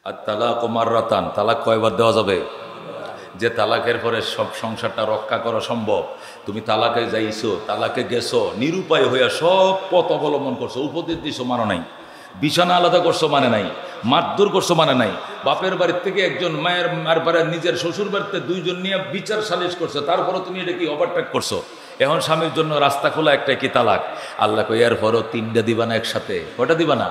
আর তালাক মাররাতান, তালাক কয়বার দেওয়া যাবে? যে তালাকের পরে সব সংসারটা রক্ষা করা সম্ভব, তুমি তালাকে যাইছো, তালাকে গেছো, নিরুপায় হইয়া সব পথ অবলম্বন করছো, উপদেশ দিছো মানে নাই, বিছানা আলাদা করছো মানে নাই, মারধর করছো মানে নাই, বাপের বাড়ির থেকে একজন মায়ের বাড়ি নিজের শ্বশুর বাড়িতে দুইজন নিয়ে বিচার সালিশ করছো, তারপরে তুমি এটা কি ওভারটেক করছো, এখন স্বামীর জন্য রাস্তা খোলা, একটা কি তালাক? আল্লাহ কই এরপরও তিনটা দিবা না একসাথে, কটা দিবা না?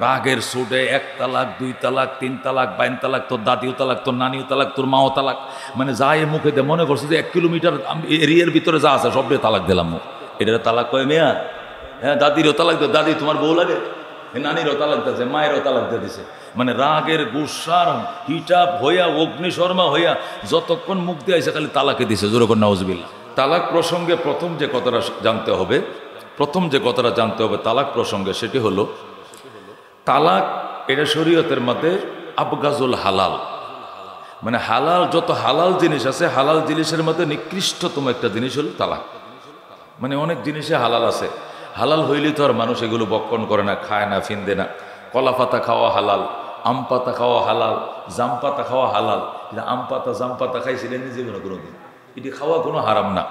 রাগের সুটে 1 তালাক 2 তালাক 3 তালাক 52 তালাক, তোর দাদিও তালাক, তোর নানিও তালাক, তোর মাও তালাক, মানে যা এ মুখে দে, মনে করছে যে 1 কিলোমিটার এরিয়ার ভিতরে যা আছে সবটাই তালাক দিলাম। এটা তালাক কয় মেয়া? হ্যাঁ, দাদিরও তালাক দে, দাদি তোমার বউ লাগে, নানিরও তালাক দিয়েছে, মায়েরও তালাক দিয়ে দিছে, মানে রাগের গুসার হিটাপ হইয়া অগ্নিশর্মা হইয়া যতক্ষণ মুখ দিয়ে আইসে খালি তালাকে দিছে। জোরে করে নাউজুবিল্লাহ। তালাক প্রসঙ্গে প্রথম যে কথাটা জানতে হবে, তালাক প্রসঙ্গে, সেটি হলো তালাক এটা শরীয়তের মধ্যে আবগাজুল হালাল, মানে হালাল যত হালাল জিনিস আছে, হালাল জিনিসের মধ্যে নিকৃষ্টতম একটা জিনিস হলো তালাক। মানে অনেক জিনিসে হালাল আছে, হালাল হইলেই তো আর মানুষ এগুলো বক্ষণ করে না, খায় না, ফিন্দে না। কলা পাতা খাওয়া হালাল, আম পাতা খাওয়া হালাল, জাম পাতা খাওয়া হালাল, কিন্তু আম পাতা জাম পাতা খাইছিলেন নিজে কোনোদিন? এটি খাওয়া কোনো হারাম না।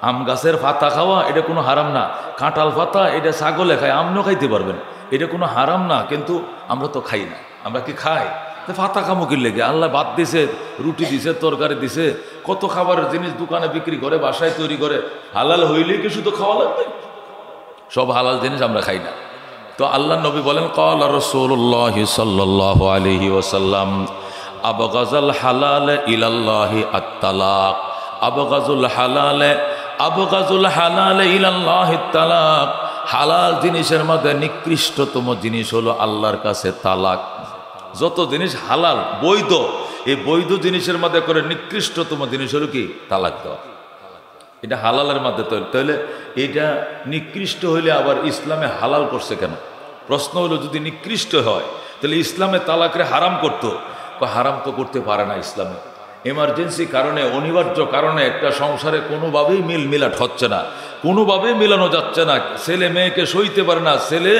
আম গাছের পাতা খাওয়া এটা কোনো হারাম না। কাঁঠাল পাতা এটা ছাগলে খায়, আমনও খাইতে পারবেন, এটা কোনো হারাম না। কিন্তু আমরা তো খাই না। আমরা কি খাই? পাতা খামো কি লেগে? আল্লাহ ভাত দিছে, রুটি দিছে, তরকারি দিছে, কত খাবারের জিনিস দোকানে বিক্রি করে, বাসায় তৈরি করে। হালাল হইলেই কি শুধু খাওয়া লাগবে? সব হালাল জিনিস আমরা খাই না। তো আল্লাহ নবী বলেন, ক্বালা রাসূলুল্লাহ সাল্লাল্লাহু আলাইহি ওয়াসাল্লাম আবগাজাল হালাল ইলাল্লাহি আত-তালাক, আবগাজুল হালাল ইলাল্লাহি আত-তালাক। হালাল জিনিসের মধ্যে নিকৃষ্টতম জিনিস হলো আল্লাহর কাছে তালাক। যত জিনিস হালাল বৈধ, এই বৈধ জিনিসের মধ্যে করে নিকৃষ্টতম জিনিস হলো কি? তালাক দেওয়া। এটা হালালের মধ্যে তাহলে এটা নিকৃষ্ট হইলে আবার ইসলামে হালাল করছে কেন? প্রশ্ন হলো, যদি নিকৃষ্ট হয় তাহলে ইসলামে তালাকরে হারাম করতো? হারাম তো করতে পারে না ইসলামে। এমার্জেন্সি কারণে, অনিবার্য কারণে একটা সংসারে কোনোভাবেই মিলাট হচ্ছে না, কোনোভাবেই মিলানো যাচ্ছে না। ছেলে মেয়েকে সইতে পারে না, ছেলে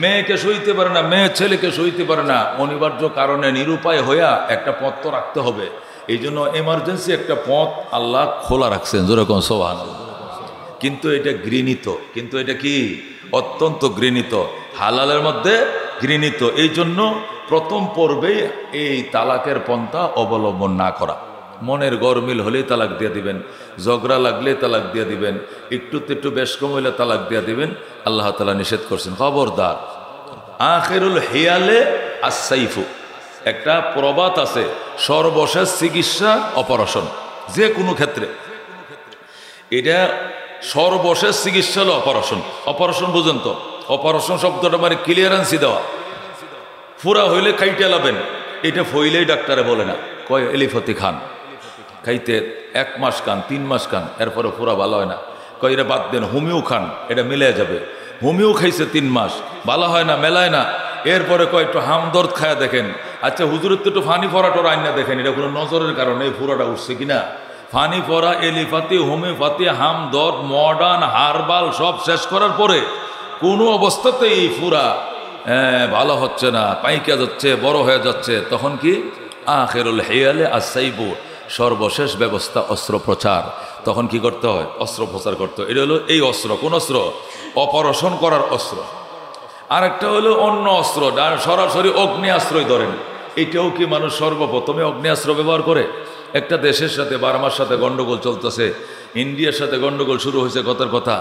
মেয়েকে সইতে পারে না, মেয়ে ছেলেকে সইতে পারে না। অনিবার্য কারণে নিরুপায় হইয়া একটা পথ তো রাখতে হবে। এই জন্য এমার্জেন্সি একটা পথ আল্লাহ খোলা রাখছেন। যেরকম সুবহানাল্লাহ। কিন্তু এটা ঘৃণিত, কিন্তু এটা কি? অত্যন্ত ঘৃণিত, হালালের মধ্যে ঘৃণিত। এই জন্য প্রথম পর্বেই এই তালাকের পন্থা অবলম্বন না করা। মনের গরমিল হলেই তালাক দিয়ে দিবেন, ঝগড়া লাগলে তালাক দিয়ে দিবেন, একটু বেশ কম হইলে তালাক দিয়ে দিবেন। আল্লাহ তাআলা নিষেধ করছেন, খবরদার। আখিরুল হিয়ালে আস-সাইফু, একটা প্রবাদ আছে, সর্বশেষ চিকিৎসা অপারেশন। যে কোনো ক্ষেত্রে এটা সর্বশেষ চিকিৎসা হলো অপারেশন। অপারেশন বুঝেন তো? অপারেশন শব্দটা মানে ক্লিয়ারেন্সি দেওয়া। ফুরা হইলে খাইতে লাবেন, এটা ফইলেই ডাক্তারে বলে না, কয় এলিফতি খান, খাইতে 1 মাস খান, 3 মাস খান, এরপরে ফুরা ভালো হয় না, কয় এটা বাদ দেন, হোমিও খান, এটা মিলে যাবে। হোমিও খাইছে 3 মাস, ভালো হয় না, মেলায় না। এরপরে কয় একটু হামদর্দ খায়া দেখেন। আচ্ছা হুজুরের তো একটু ফানি ফরা টোরা আইনা দেখেন, এটা কোনো নজরের কারণে এই ফুরাটা উঠছে কিনা। ফানি ফরা, allopathy, homeopathy, Hamdard, modern, herbal সব শেষ করার পরে কোনো অবস্থাতেই এই ফুরা ভালো হচ্ছে না, পাইকা যাচ্ছে, বড় হয়ে যাচ্ছে। তখন কি? আখিরুল হিয়ালে আস-সাইফু, সর্বশেষ ব্যবস্থা অস্ত্রোপচার। তখন কি করতে হয়? অস্ত্রোপচার করতে হয়। এটা হলো এই অস্ত্র। কোন অস্ত্র? অপারেশন করার অস্ত্র। আরেকটা হলো অন্য অস্ত্র, সরাসরি অগ্নেয়াস্ত্রই ধরেন। এটাও কি মানুষ সর্বপ্রথমে অগ্নেয়াস্ত্র ব্যবহার করে? একটা দেশের সাথে, বার্মার সাথে গন্ডগোল চলতেছে, ইন্ডিয়ার সাথে গন্ডগোল শুরু হয়েছে, কথার কথা।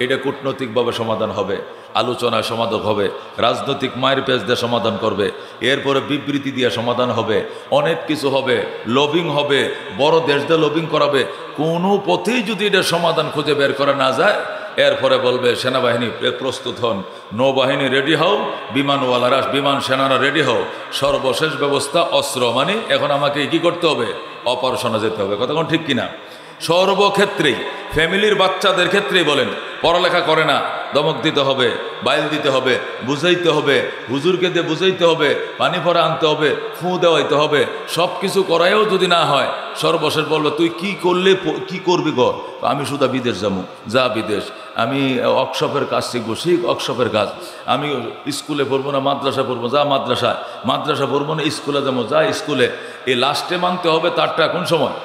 এটা কূটনৈতিকভাবে সমাধান হবে, আলোচনায় সমাধান হবে, রাজনৈতিক মায়ের পেজ দিয়ে সমাধান করবে, এরপরে বিবৃতি দিয়ে সমাধান হবে, অনেক কিছু হবে, লবিং হবে, বড় দেশ দিয়ে লবিং করাবে। কোনো পথেই যদি এটা সমাধান খুঁজে বের করা না যায়, এরপরে বলবে সেনাবাহিনী প্রস্তুত হন, নৌবাহিনী রেডি হও, বিমানওয়ালারা, বিমান সেনারা রেডি হও। সর্বশেষ ব্যবস্থা অস্ত্র। মানে এখন আমাকে কি করতে হবে? অপারেশনে যেতে হবে। কতক্ষণ ঠিক কিনা? সর্বক্ষেত্রেই, ফ্যামিলির বাচ্চাদের ক্ষেত্রেই বলেন, পড়ালেখা করে না, দমক দিতে হবে, বাইল দিতে হবে, বুঝাইতে হবে, হুজুরকে দিয়ে বুঝাইতে হবে, পানি ভরা আনতে হবে, ফুঁ দেওয়াইতে হবে। সব কিছু করায়ও যদি না হয়, সর্বশেষ বলবে তুই কি করলে কি করবি গো? আমি শুধু বিদেশ যাবো, যা বিদেশ। আমি ওয়ার্কশপের কাজ শিখবো, শিখ ওয়ার্কশপের কাজ। আমি স্কুলে পড়বো না মাদ্রাসা পড়বো, যা মাদ্রাসায়। মাদ্রাসা পড়বো না স্কুলে যাবো, যা স্কুলে। এই লাস্টে মানতে হবে তারটা কোন সময়?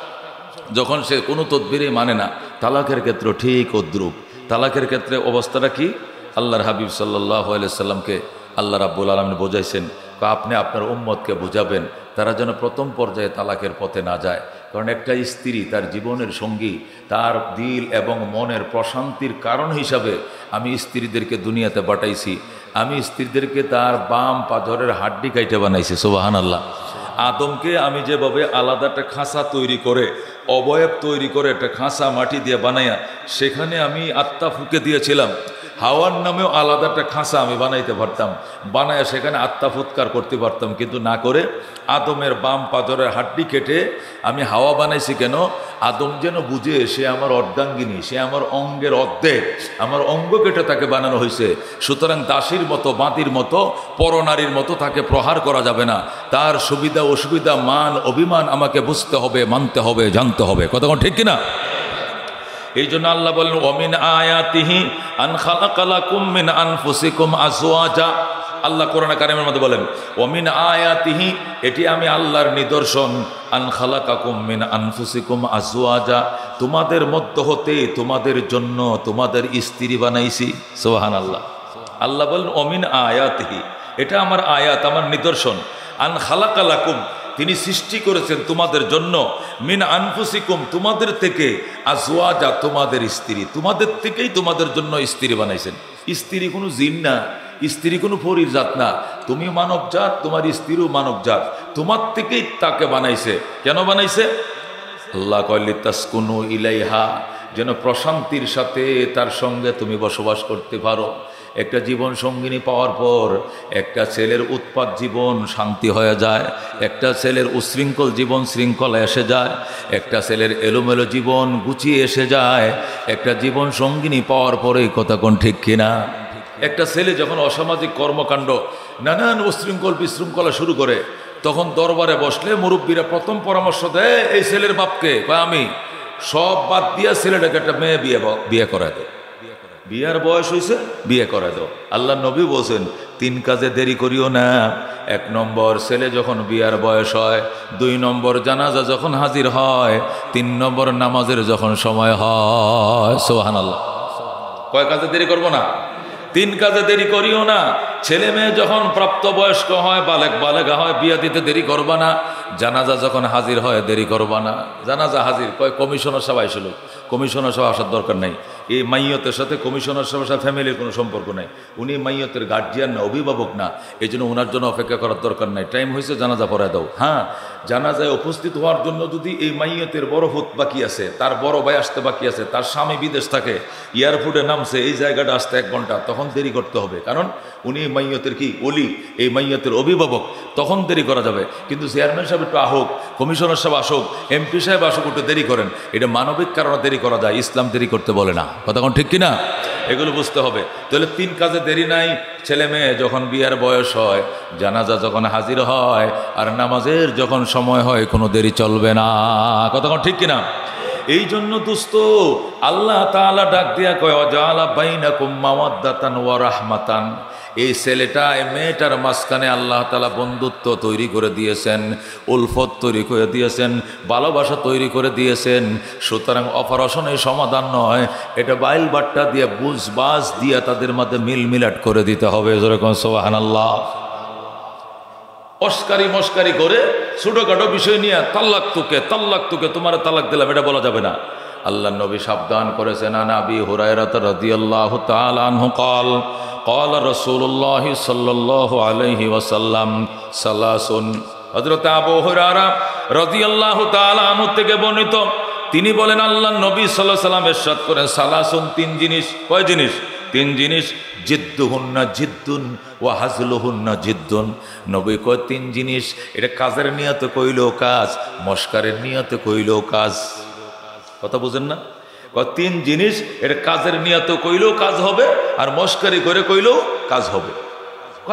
যখন সে কোনো তদবিরই মানে না। তালাকের ক্ষেত্রে ঠিক অদ্রুপ। তালাকের ক্ষেত্রে অবস্থাটা কি? আল্লাহর হাবিব সাল্লাল্লাহু আলাইহি সাল্লামকে আল্লাহ রাব্বুল আলামিন বোঝাইছেন, আপনি আপনার উম্মতকে বুঝাবেন তারা যেন প্রথম পর্যায়ে তালাকের পথে না যায়। কারণ একটা স্ত্রী তার জীবনের সঙ্গী, তার দিল এবং মনের প্রশান্তির কারণ হিসাবে আমি স্ত্রীদেরকে দুনিয়াতে পাঠাইছি। আমি স্ত্রীদেরকে তার বাম পাথরের হাড্ডি কাইটে বানাইছি। সুবহানাল্লাহ। আদমকে আমি যেভাবে আলাদা একটা খাঁচা তৈরি করে, অবয়ব তৈরি করে একটা খাঁচা মাটি দিয়ে বানাইয়া সেখানে আমি আত্মা ফুঁকে দিয়েছিলাম। হাওয়ার নামেও আলাদা একটা খাঁচা আমি বানাইতে পারতাম, বানায়া সেখানে আত্মা ফুৎকার করতে পারতাম, কিন্তু না করে আদমের বাম পাথরের হাড্ডি কেটে আমি হাওয়া বানাইছি। কেন? আদম যেন বুঝে সে আমার অর্ধাঙ্গিনী, সে আমার অঙ্গের অর্ধেক, আমার অঙ্গ কেটে তাকে বানানো হয়েছে। সুতরাং দাসীর মতো, বাঁতির মতো, পরনারীর মতো তাকে প্রহার করা যাবে না। তার সুবিধা অসুবিধা, মান অভিমান আমাকে বুঝতে হবে, মানতে হবে, জানতে হবে। কতক্ষণ ঠিক কিনা? এই জন্য আল্লাহ বলেন ওমিন আয়াতিহি আন খালাকালাকুম মিন আনফুসিকুম আজওয়াজা। আল্লাহ কোরআন কারিমের মধ্যে বলেন ওমিন আয়াতিহি, এটি আমি আল্লাহর নিদর্শন, আন খালাকাকুম মিন আনফুসিকুম আজওয়াজা, তোমাদের মধ্য হতে তোমাদের জন্য তোমাদের স্ত্রী বানাইছি। সুবহানাল্লাহ। আল্লাহ বলেন ওমিন আয়াতিহি, এটা আমার আয়াত, আমার নিদর্শন। আন খালাকালাকুম, তিনি সৃষ্টি করেছেন তোমাদের জন্য, মিন আনফুসিকুম, তোমাদের থেকে, আজওয়াজা, তোমাদের স্ত্রী, তোমাদের থেকেই তোমাদের জন্য স্ত্রী বানাইছেন। স্ত্রী কোনো জিন না, স্ত্রী কোনো পরীর জাত না। তুমি মানব জাত, তোমার স্ত্রীও মানব জাত, তোমার থেকেই তাকে বানাইছে। কেন বানাইছে? আল্লাহ কয় লিতাসকুনু ইলাইহা, যেন প্রশান্তির সাথে তার সঙ্গে তুমি বসবাস করতে পারো। একটা জীবন সঙ্গিনী পাওয়ার পর একটা ছেলের উৎপাত জীবন শান্তি হয়ে যায়, একটা ছেলের উশৃঙ্খল জীবন শৃঙ্খলা এসে যায়, একটা ছেলের এলোমেলো জীবন গুছিয়ে এসে যায় একটা জীবন সঙ্গিনী পাওয়ার পরেই। কথা কোন ঠিক কিনা? একটা ছেলে যখন অসামাজিক কর্মকাণ্ড, নানান উশৃঙ্খল বিশৃঙ্খলা শুরু করে, তখন দরবারে বসলে মুরব্বীরা প্রথম পরামর্শ দেয় এই ছেলের বাপকে, আমি সব বাদ দিয়া ছেলেটাকে একটা মেয়ে বিয়ে করায় দেয়। বিয়ার বয়স হয়েছে, বিয়ে করে দাও। আল্লাহ নবী বলছেন 3 কাজে দেরি করিও না। 1 নম্বর, ছেলে যখন বিয়ার বয়স হয়। 2 নম্বর, জানাজা যখন হাজির হয়। 3 নম্বর, নামাজের যখন সময় হয়। সুবহানাল্লাহ। কয় কাজে দেরি করবো না? 3 কাজে দেরি করিও না। ছেলে মেয়ে যখন প্রাপ্তবয়স্ক হয়, বালেগা হয়, বিয়া দিতে দেরি করবা না। জানাজা যখন হাজির হয় দেরি করবা না। জানাজা হাজির, কয় কমিশনার সাহেব আইছিল, কমিশনার সাহেব আসার দরকার নাই। এই মাইয়তের সাথে কমিশনার সাহেবের সাথে ফ্যামিলির কোনো সম্পর্ক নাই। উনি মাইয়তের গার্জিয়ান না, অভিভাবক না, এই জন্য ওনার জন্য অপেক্ষা করার দরকার নাই। টাইম হয়েছে, জানাজা পড়ায় দাও। হ্যাঁ, জানাজায় উপস্থিত হওয়ার জন্য যদি এই মাইয়তের বড় হুত বাকি আছে, তার বড় ভাই আসতে বাকি আছে, তার স্বামী বিদেশ থাকে, এয়ারপোর্টে নামছে, এই জায়গাটা আসতে 1 ঘন্টা, তখন দেরি করতে হবে। কারণ উনি মাইয়তের কি ওলি, এই মাইয়তের অভিভাবক, তখন দেরি করা যাবে। কিন্তু চেয়ারম্যান সাহেব একটু আসুক, কমিশনার সাহেব আসুক, এমপি সাহেব আসুক, একটু দেরি করেন, এটা মানবিক কারণে দেরি করা যায়, ইসলাম দেরি করতে বলে না। কথা কোন ঠিক কিনা? এগুলো বুঝতে হবে। তাহলে 3 কাজে দেরি নাই। ছেলে মেয়ে যখন বিয়ার বয়স হয়, জানাজা যখন হাজির হয়, আর নামাজের যখন সময় হয়, কোনো দেরি চলবে না। কথা কোন ঠিক কিনা? এই জন্য দোস্ত আল্লাহ তাআলা ডাক দিয়া কয় ওয়াজালা বাইনাকুম মাওয়াদ্দাতান ওয়া রাহমাতান, এই ছেলেটা এই মেয়েটার মাঝখানে আল্লাহ তাআলা বন্ধুত্ব তৈরি করে দিয়েছেন, উলফত তৈরি করে দিয়েছেন, ভালোবাসা তৈরি করে দিয়েছেন। সুতরাং অপারেশনের সমাধান নয়, এটা বাইল বাট্টা দিয়ে বুঝবাস দিয়ে তাদের মধ্যে মিলমিলাট করে দিতে হবে। যেরকম সুবহানাল্লাহ। অস্কারি মস্কারি করে ছোটখাটো বিষয় নিয়ে তাল্লাক তোকে তোমার তালাক দিলাম, এটা বলা যাবে না। আল্লাহ নবী সাবধান করেছেন। আন আবি হুরায়রা রাদিয়াল্লাহু তাআলা আনহু قال قال رسول الله صلى الله عليه وسلم সালাসুন। হযরত আবু হুরায়রা রাদিয়াল্লাহু তাআলা আনহু থেকে বর্ণিত, তিনি বলেন আল্লাহ নবী সাল্লাল্লাহু আলাইহি ওয়াসাল্লাম ইরশাদ করেন সালাসুন, 3 জিনিস। কয় জিনিস? 3 জিনিস। জিদ্দুহুন্না জিদ্দুন ওয়া হাজলুহুন্না জিদ্দুন। নবী কয় 3 জিনিস, এটা কাজের নিয়তে কইলেও কাজ, মস্কারের নিয়তে কইলেও কাজ। কথা বুঝেন না? তিন জিনিস, এটা কাজের নিয়ত কইলেও কাজ হবে, আর মস্কারি করে কইলেও কাজ হবে।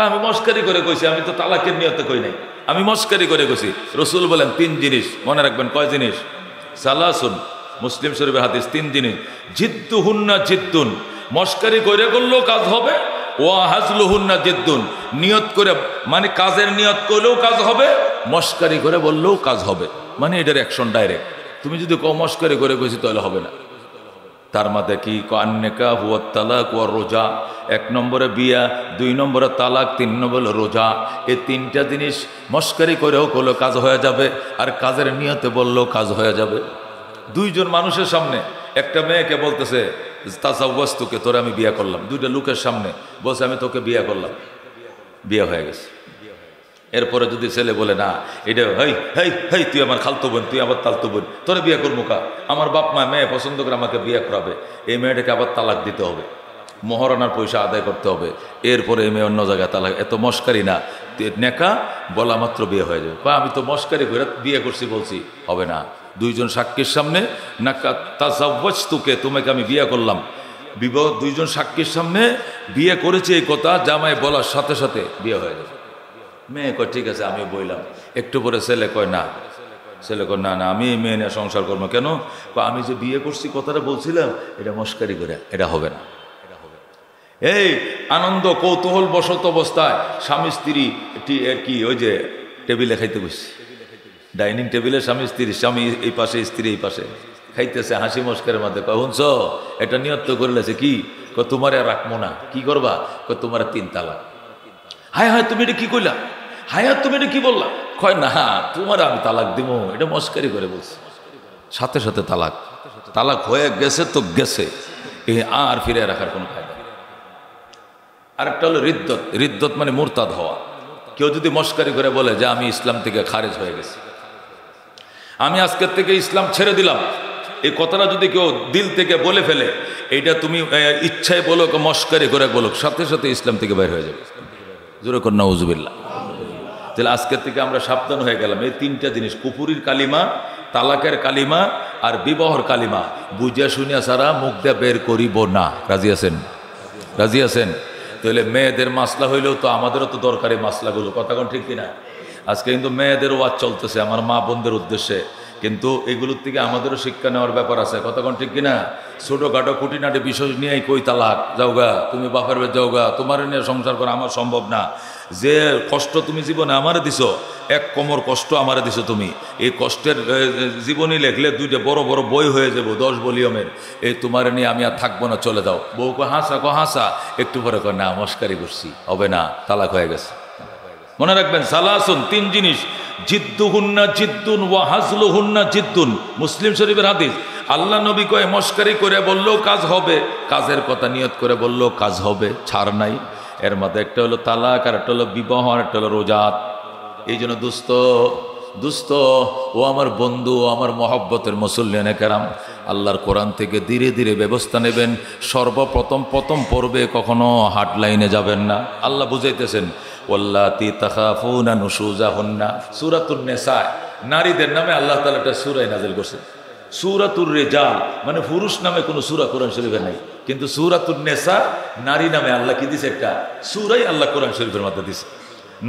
আমি মস্কারি করে কইছি, আমি তো তালাকের নিয়তে কই নাই, আমি মস্কারি করে কইছি। রসুল বলেন তিন জিনিস, মনে রাখবেন। কয় জিনিস? সালাসুন, মুসলিম শরীফের হাদিস, তিন জিনিস। জিদ্দুহুন্না জিদ্দুন, মস্কারি করে করলেও কাজ হবে। ওয়া হাজলুহুন্না জিদ্দুন, নিয়ত করে মানে কাজের নিয়ত করলেও কাজ হবে, মস্কারি করে বললেও কাজ হবে, মানে এটার অ্যাকশন ডাইরেক্ট। তুমি যদি মস্কারি করে কইছি তাহলে হবে না। তার মধ্যে কি কান্নেকা হুয়া তালাক ওয়া রোজা, এক নম্বরে বিয়া, দুই নম্বরে তালাক, তিন নম্বরে রোজা। এই তিনটা জিনিস মস্কারি করেও করলেও কাজ হয়ে যাবে, আর কাজের নিয়তে বললেও কাজ হয়ে যাবে। দুইজন মানুষের সামনে একটা মেয়েকে বলতেছে তাজাওয়াজতুকে, তোরে আমি বিয়ে করলাম। দুইটা লোকের সামনে বলছে আমি তোকে বিয়ে করলাম, বিয়ে হয়ে গেছে। এরপরে যদি ছেলে বলে না, এটা হেই হেই হেই তুই আমার খালতো বোন, তুই আমার তালতো বোন, তোরে বিয়ে করবো কা, আমার বাপ মা মেয়ে পছন্দ করে আমাকে বিয়ে করাবে, এই মেয়েটাকে আবার তালাক দিতে হবে, মহারণার পয়সা আদায় করতে হবে, এরপরে এই মেয়ে অন্য জায়গায় তালাক। এত মস্কারি না, নেকা বলা মাত্র বিয়ে হয়ে যাবে। বা আমি তো মস্কারি করে বিয়ে করছি বলছি, হবে না। দুইজন সাক্ষীর সামনে নাকা তাজাওয়াজতুকে, তোমাকে আমি বিয়ে করলাম, বিবাহ দুইজন সাক্ষীর সামনে বিয়ে করেছে এই কথা জামাই বলার সাথে সাথে বিয়ে হয়ে যাবে। মেয়ে কয় ঠিক আছে আমি বইলাম। একটু পরে ছেলে কয় না, ছেলে কয় না না আমি এই মেয়ে নিয়ে সংসার করবো। কেন? আমি যে বিয়ে করছি কথাটা বলছিলাম, এটা মস্কারি করে, এটা হবে না। এই আনন্দ কৌতূহল বসত অবস্থায় স্বামী স্ত্রী কি ওই যে টেবিলে খাইতে বসছি, ডাইনিং টেবিলে স্বামী স্ত্রী, স্বামী এই পাশে স্ত্রী এই পাশে খাইতেছে, হাসি মস্কারের মধ্যে কয় শুনছ এটা নিয়ত করলেছে কি, তোমার আর রাখবো না, কি করবা, তোমার 3 তালাক। হায় হায় তুমি এটা কি কইলা, হায় হায় তুমি এটা কি বললা, কয় না তোমার আমি তালাক দিব, এটা মস্কারি করে বলছি। সাথে সাথে তালাক, তালাক হয়ে গেছে তো গেছে, এই আর ফিরে রাখার কোনো ফায়দা। আরেকটা হলো রিদ্দত, রিদ্দত মানে মুরতাদ হওয়া। কেউ যদি মস্কারি করে বলে যে আমি ইসলাম থেকে খারেজ হয়ে গেছি, আমি আজকের থেকে ইসলাম ছেড়ে দিলাম, এই কথাটা যদি কেউ দিল থেকে বলে ফেলে, এইটা তুমি ইচ্ছায় বলো মস্কারি করে বলো, সাথে সাথে ইসলাম থেকে বের হয়ে যাবে। জোরে কর নাউজুবিল্লাহ। তাহলে আজকের থেকে আমরা সাবধান হয়ে গেলাম। এই 3টা জিনিস, কুফুরির কালিমা, তালাকের কালিমা আর বিবাহর কালিমা, বুঝিয়া শুনিয়া সারা মুখ দিয়ে বের করিব না। রাজি আছেন? রাজি আছেন? তাহলে মেয়েদের মাসলা হইলেও তো আমাদেরও তো দরকারি মাসলাগুলো, কথা কোন ঠিক কিনা? আজকে কিন্তু মেয়েদের ওয়াজ চলতেছে আমার মা বোনদের উদ্দেশ্যে, কিন্তু এগুলোর থেকে আমাদেরও শিক্ষা নেওয়ার ব্যাপার আছে, কথা কোন ঠিক কিনা? ছোটোখাটো খুঁটিনাটি বিষয় নিয়েই কই তালাক, যাওগা তুমি বাপের বাড়ি যাওগা, তোমার নিয়ে সংসার করা আমার সম্ভব না। যে কষ্ট তুমি জীবনে আমারে দিছো, এক কোমর কষ্ট আমারে দিছো তুমি, এই কষ্টের জীবনী লেখলে 2টা বড় বড় বই হয়ে যাবো 10 ভলিউমের, এই তোমার নিয়ে আমি আর থাকবো না, চলে যাও। বউ হাসা, একটু পরে কয় না মস্কারি করছি, হবে না, তালাক হয়ে গেছে। মনে রাখবেন সালাসুন, 3 জিনিস, জিদ্দুহুন্না জিদ্দুন ওয়া হাজলুহুন্না জিদ্দুন, মুসলিম শরীফের হাদিস। আল্লাহ নবী কয় মস্কারি করে বললেও কাজ হবে, কাজের কথা নিয়ত করে বললেও কাজ হবে, ছাড় নাই। এর মধ্যে একটা হলো তালাক, আর একটা হলো বিবাহ, আর একটা হলো রোজাত। এই জন্য দুস্থ ও আমার বন্ধু, ও আমার মহব্বতের মুসল্লিয়ানে কেরাম, আল্লাহর কোরআন থেকে ধীরে ধীরে ব্যবস্থা নেবেন। প্রথম পর্বে কখনো হাট লাইনে যাবেন না। আল্লাহ বুঝাইতেছেন ওয়াল্লাতি তাখাফুনা নুশুজাহুন্না, সূরাতুন নিসা, নারীদের নামে আল্লাহ তাআলা একটা সূরা নাযিল করেছেন। সূরাতুর রিজাল মানে পুরুষ নামে কোনো সূরা কোরআন শরীফে নাই, কিন্তু সূরাতুন নিসা নারী নামে আল্লাহ কি দিছে, একটা সূরাই আল্লাহ কোরআন শরীফের মধ্যে দিছে।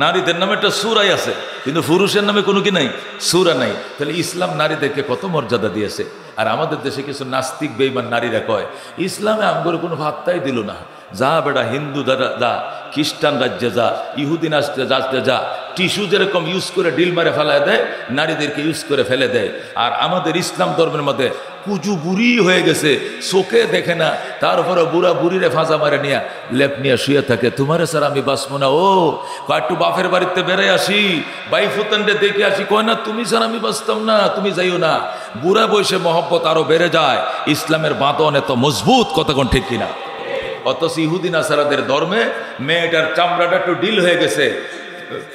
নারীদের নামে একটা সূরাই আছে, কিন্তু পুরুষের নামে কোনো কি নাই, সূরা নাই। তাহলে ইসলাম নারীদেরকে কত মর্যাদা দিয়েছে। আর আমাদের দেশে কিছু নাস্তিক বেঈমান নারীরা কয় ইসলামে আমগরে কোনো ভাত্তাই দিল না, যা বেটা হিন্দু যা, খ্রিস্টান রাজ্যে যা, ইহুদি রাজ্যে যা, টিস্যু যেরকম ইউজ করে ডিল মারে ফেলায় দেয়, নারীদেরকে ইউজ করে ফেলে দেয়। আর আমাদের ইসলাম ধর্মের মধ্যে কুজু বুড়ি হয়ে গেছে, চোখে দেখে না, তারপরে বুড়া বুড়িরে ফাঁসা মারে নিয়ে লেপ নিয়ে শুয়ে থাকে, তোমারে স্যার আমি বাঁচবো না। ও একটু বাপের বাড়িতে বেড়ে আসি, বাই ফুতানটা দেখে আসি, কয় না তুমি স্যার আমি বাঁচতাম না, তুমি যাইও না। বুড়া বয়সে মহব্বত আরো বেড়ে যায়, ইসলামের বাঁধন এত মজবুত, কতক্ষণ ঠিক কিনা? অথচ ইহুদি নাসারাদের ধর্মে মেয়েটার চামড়াটা একটু ডিল হয়ে গেছে,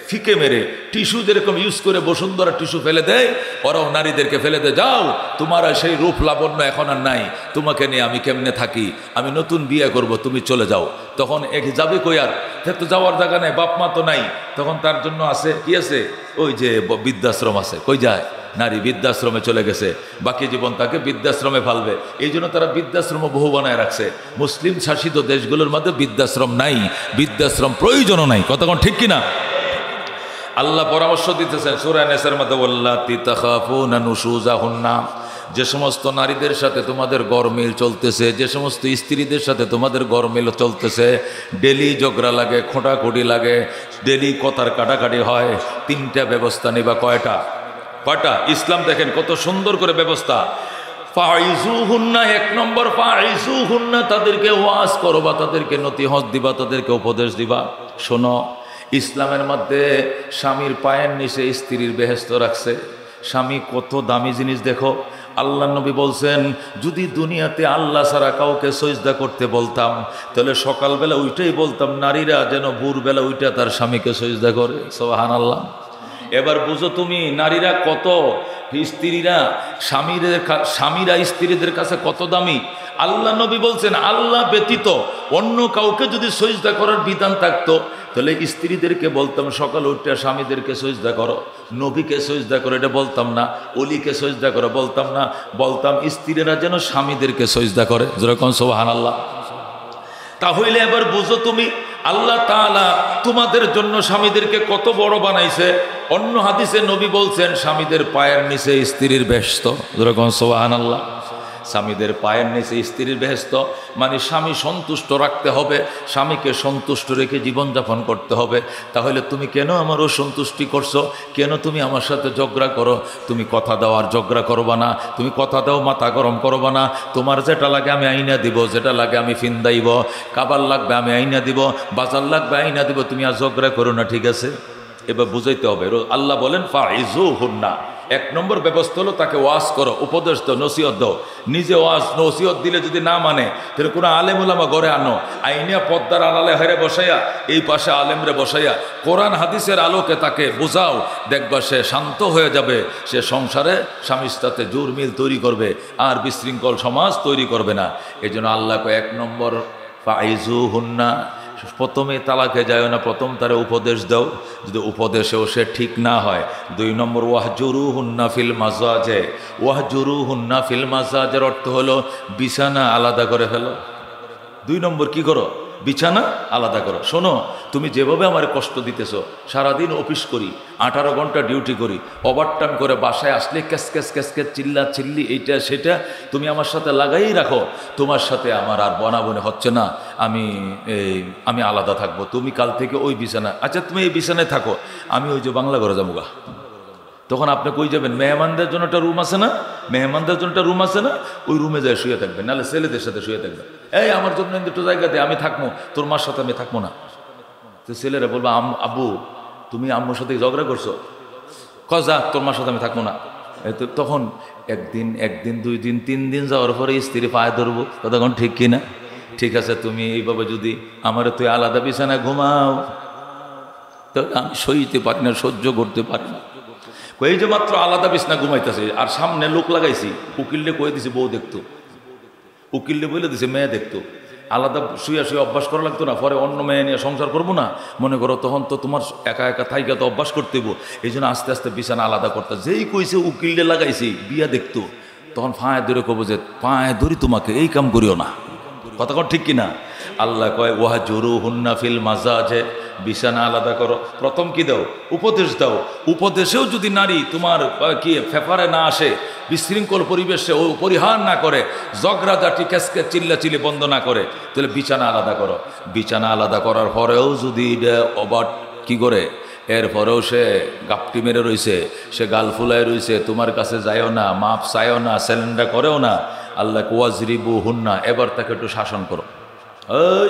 ফিকে মেরে টিস্যু যেরকম ইউজ করে বসুন্ধরা টিস্যু ফেলে দেয়, ওরাও নারীদেরকে ফেলে দেয়, যাও তোমার আর সেই রূপ লাবণ্য এখন আর নাই, তোমাকে নিয়ে আমি কেমনে থাকি, আমি নতুন বিয়ে করব, তুমি চলে যাও। তখন এক যাবে কই, আর তো যাওয়ার জায়গা নেই, বাপ মা তো নাই, তখন তার জন্য আছে কি আছে, ওই যে বৃদ্ধাশ্রম আছে, কই যায় নারী বৃদ্ধাশ্রমে চলে গেছে, বাকি জীবন তাকে বৃদ্ধাশ্রমে ফালবে। এই জন্য তারা বৃদ্ধাশ্রম বহু বানায় রাখছে। মুসলিম শাসিত দেশগুলোর মধ্যে বৃদ্ধাশ্রম নাই, বৃদ্ধাশ্রম প্রয়োজনও নাই। কতক্ষণ ঠিক কিনা? আল্লাহ পরামর্শ দিতেছেন সূরা নিসার মধ্যে, ওয়াল্লাতী তাখাফুনা নুশুযাহুন্না, যে সমস্ত নারীদের সাথে তোমাদের গরমিল চলতেছে, যে সমস্ত স্ত্রীদের সাথে তোমাদের গরমিল চলতেছে, ডেলি ঝগড়া লাগে, খোঁটাখুটি লাগে, ডেলি কথার কাটাকাটি হয়, তিনটা ব্যবস্থা নিবা। কয়টা? ইসলাম দেখেন কত সুন্দর করে ব্যবস্থা। ফাইজুহুন্না, এক নম্বর ফাইজুহুন্না, তাদেরকে ওয়াজ করবা, তাদেরকে নসিহত দিবা, তাদেরকে উপদেশ দিবা। শোনো, ইসলামের মধ্যে স্বামীর পায়ের নিচে স্ত্রীর বেহেশত রাখছে। স্বামী কত দামি জিনিস দেখো। আল্লাহ নবী বলছেন, যদি দুনিয়াতে আল্লাহ ছাড়া কাউকে সজদা করতে বলতাম, তাহলে সকালবেলা ওইটাই বলতাম, নারীরা যেন ভোরবেলা ওইটা তার স্বামীকে সজদা করে। সুবহানাল্লাহ। এবার বুঝো তুমি, নারীরা কত, স্ত্রীরা স্বামীরা স্ত্রীদের কাছে কত দামি। আল্লাহ নবী বলছেন, আল্লাহ ব্যতীত অন্য কাউকে যদি সজদা করার বিধান থাকতো, তাহলে স্ত্রীদেরকে বলতাম সকাল উঠে স্বামীদেরকে সজদা করো, নবীকে সজদা করো এটা বলতাম না, অলিকে সজদা করো বলতাম না, বলতাম স্ত্রীরা যেন স্বামীদেরকে সজদা করে। যেরকম সুবহানাল্লাহ। তাহলে এবার বুঝো তুমি, আল্লাহ তাআলা তোমাদের জন্য স্বামীদেরকে কত বড় বানাইছে। অন্য হাদিসে নবী বলছেন, স্বামীদের পায়ের নিচে স্ত্রীর বেহেশত। যেরকম সুবহানাল্লাহ। স্বামীদের পায়ের নিচে স্ত্রীর বেহেশত, মানে স্বামী সন্তুষ্ট রাখতে হবে, স্বামীকে সন্তুষ্ট রেখে জীবনযাপন করতে হবে। তাহলে তুমি কেন আমার অসন্তুষ্টি করছো? কেন তুমি আমার সাথে ঝগড়া করো? তুমি কথা দাও আর ঝগড়া করবা না, তুমি কথা দাও মাথা গরম করবা না। তোমার যেটা লাগে আমি আইনা দিব, যেটা লাগে আমি ফিন্দাইব, কাবার লাগবে আমি আইনা দিব, বাজার লাগবে আইনা দিব, তুমি আর ঝগড়া করো না, ঠিক আছে? এবার বুঝাইতে হবে। আল্লাহ বলেন ফাইজুহুন্না, এক নম্বর ব্যবস্থা হলো তাকে ওয়াজ করো, উপদেশ দাও, নসিহত দাও। নিজে ওয়াজ নসিহত দিলে যদি না মানে, তাহলে কোনো আলেম ওলামা ঘরে আনো, আইনিয়া পদ্মার আড়ালে হেরে বসাইয়া, এই পাশে আলেমরে বসাইয়া কোরআন হাদিসের আলোকে তাকে বোঝাও, দেখবা সে শান্ত হয়ে যাবে, সে সংসারে স্বামীর সাথে জোর মিল তৈরি করবে, আর বিশৃঙ্খল সমাজ তৈরি করবে না। এই জন্য আল্লাহকে এক নম্বর ফাইজুহুন্না, প্রথমে তালাকে যায় না, প্রথম তারে উপদেশ দাও, যদি উপদেশেও সে ঠিক না হয়। দুই নম্বর ওয়াহজুরুহুন্না ফিল মাজাজে, ওয়াহজুরুহুন্না ফিল মাজাজের অর্থ হলো বিছানা আলাদা করে ফেলো। দুই নম্বর কি করো? বিছানা আলাদা করো। শোনো, তুমি যেভাবে আমার কষ্ট দিতেছো, সারাদিন অফিস করি, 18 ঘন্টা ডিউটি করি, ওভারটাইম করে বাসায় আসলে ক্যাস ক্যাস ক্যাস ক্যাস চিল্লা চিল্লি, এইটা সেটা তুমি আমার সাথে লাগাই রাখো। তোমার সাথে আমার আর বনাবনে হচ্ছে না, আমি আলাদা থাকবো। তুমি কাল থেকে ওই বিছানা, আচ্ছা তুমি এই বিছানায় থাকো, আমি ওই যে বাংলা ঘরে যাবো গা। তখন আপনি কই যাবেন? মেহমানদের জন্য একটা রুম আছে না, মেহমানদের জন্য একটা রুম আছে না, ওই রুমে যায় শুয়ে থাকবেন, নাহলে ছেলেদের সাথে শুয়ে থাকবেন। এই আমার জন্য একটু জায়গা দে, আমি থাকবো, তোর মার সাথে আমি থাকবো না। তো ছেলেরা বলবো, আব্বু তুমি আম্মুর সাথে ঝগড়া করছো, যা তোর মার সাথে আমি থাকবো না। তখন একদিন 2 দিন 3 দিন যাওয়ার পরে স্ত্রী পায়ে ধরবো, তখন ঠিক কিনা? ঠিক আছে, তুমি এইভাবে যদি আমার তুই আলাদা বিছানায় ঘুমাও, তো আমি সইতে পারি না, সহ্য করতে পারি না। এই যে মাত্র আলাদা বিছনা ঘুমাইতেছে, আর সামনে লোক লাগাইছি, উকিললে কয়ে দিছি বউ দেখতো, উকিললে বলে দিছে মেয়ে দেখতো। আলাদা শুয়ে শুয়ে অভ্যাস করা লাগতো না, পরে অন্য মেয়ে নিয়ে সংসার করবো না মনে করো, তখন তো তোমার একা একা থাইকা তো অভ্যাস করতে হইব। এই জন্য আস্তে আস্তে বিছানা আলাদা করতে, যেই কইছে উকিললে লাগাইছি বিয়া দেখতো, তখন পায়ে ধরে কব যে পায়ে ধরি তোমাকে, এই কাম করিও না। কথা কর ঠিক কিনা? আল্লাহ কয় ওয়াহজুরুহুন্না ফিল মাজাজে, বিছানা আলাদা করো। প্রথম কি দাও? উপদেশ দাও। উপদেশেও যদি নারী তোমার কি ফেফারে না আসে, বিশৃঙ্খল পরিবেশে ও পরিহার না করে, ঝগড়াঝাটি ক্যাসকে চিল্লাচিল্লি বন্ধ না করে, তাহলে বিছানা আলাদা করো। বিছানা আলাদা করার পরেও যদি ওভার কি করে, এরপরেও সে গাপটি মেরে রয়েছে, সে গাল ফুলায় রয়েছে, তোমার কাছে যায়ও না, মাপ চায়ও না, স্যালেন্ডার করেও না, আল্লাহ ওয়াজরিবুহুন্না, এবার তাকে একটু শাসন করো। এই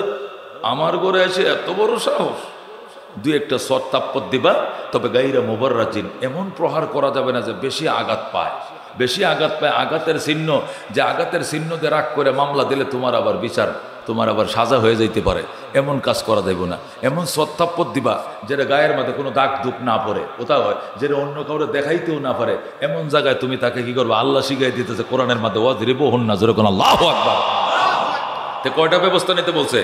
আমার ঘরে এসে এত বড় সাহস, 2-একটা সৎ তাপ্পত দিবা, তবে গাইরা মুবাররাজিন, এমন প্রহার করা যাবে না যে বেশি আঘাত পায়। বেশি আঘাত পায়, আঘাতের চিহ্ন, যে আঘাতের চিহ্ন দিয়ে রাগ করে মামলা দিলে তোমার আবার বিচার তোমার আবার সাজা হয়ে যাইতে পারে, এমন কাজ করা দেব না। এমন সত্তাপ্পর দিবা যেটা গায়ের মধ্যে কোনো দাগ দুঃখ না পড়ে, কোথাও হয় যেটা অন্য কাউরে দেখাইতেও না পারে, এমন জায়গায় তুমি তাকে কি করবে? আল্লাহ শিখাই দিতেছে কোরআনের মধ্যে, ওয়াজরিবু হুন্না, জোরে কোন আল্লাহু আকবার। তো কয়টা ব্যবস্থা নিতে বলছে?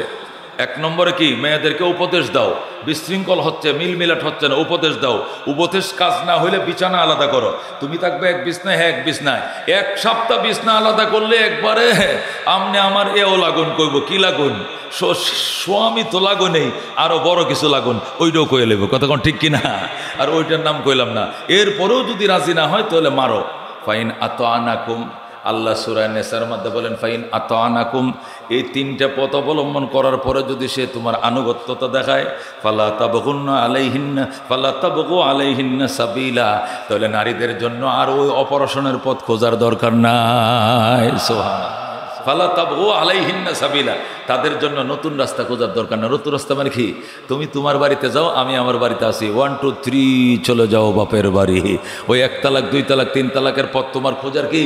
এক নম্বরে কি? মেয়েদেরকে উপদেশ দাও, বিশৃঙ্খল হচ্ছে, মিলমিলাট হচ্ছে না, উপদেশ দাও। উপদেশ কাজ না হইলে বিছানা আলাদা করো। তুমি থাকবে এক বিছনায়, হ্যাঁ এক বিছনায়, এক সপ্তাহ বিছনা আলাদা করলে একবারে আমনে আমার এও লাগুন কইব, কি লাগুন? স্বামী তো লাগো নেই, আরো বড় কিছু লাগুন, ওইটাও কয়ে লেব, কতক্ষণ ঠিক কিনা? আর ওইটার নাম কইলাম না। এরপরেও যদি রাজি না হয় তাহলে মারো। ফাইন আতানাকুম, আল্লাহ সূরা নেসার মধ্যে বলেন ফাইন আতানাকুম, এই তিনটা পথ অবলম্বন করার পরে যদি সে তোমার আনুগত্যতা দেখায়, ফালা তাবগুন্না আলাইহিন্না ফালা তাবগু আলাইহিন্না সাবিলা, তাহলে নারীদের জন্য আর ওই অপারেশনের পথ খোঁজার দরকার নাই। সুবহানাল্লাহ। ফালা তাবগু আলাইহিন্না সাবিলা, তাদের জন্য নতুন রাস্তা খোঁজার দরকার না। নতুন রাস্তা মানে কি? তুমি তোমার বাড়িতে যাও, আমি আমার বাড়িতে আসি, 1 2 3 চলে যাও বাপের বাড়ি। ওই 1 তালাক 2 তালাক 3 তালাকের পথ তোমার খোঁজার কি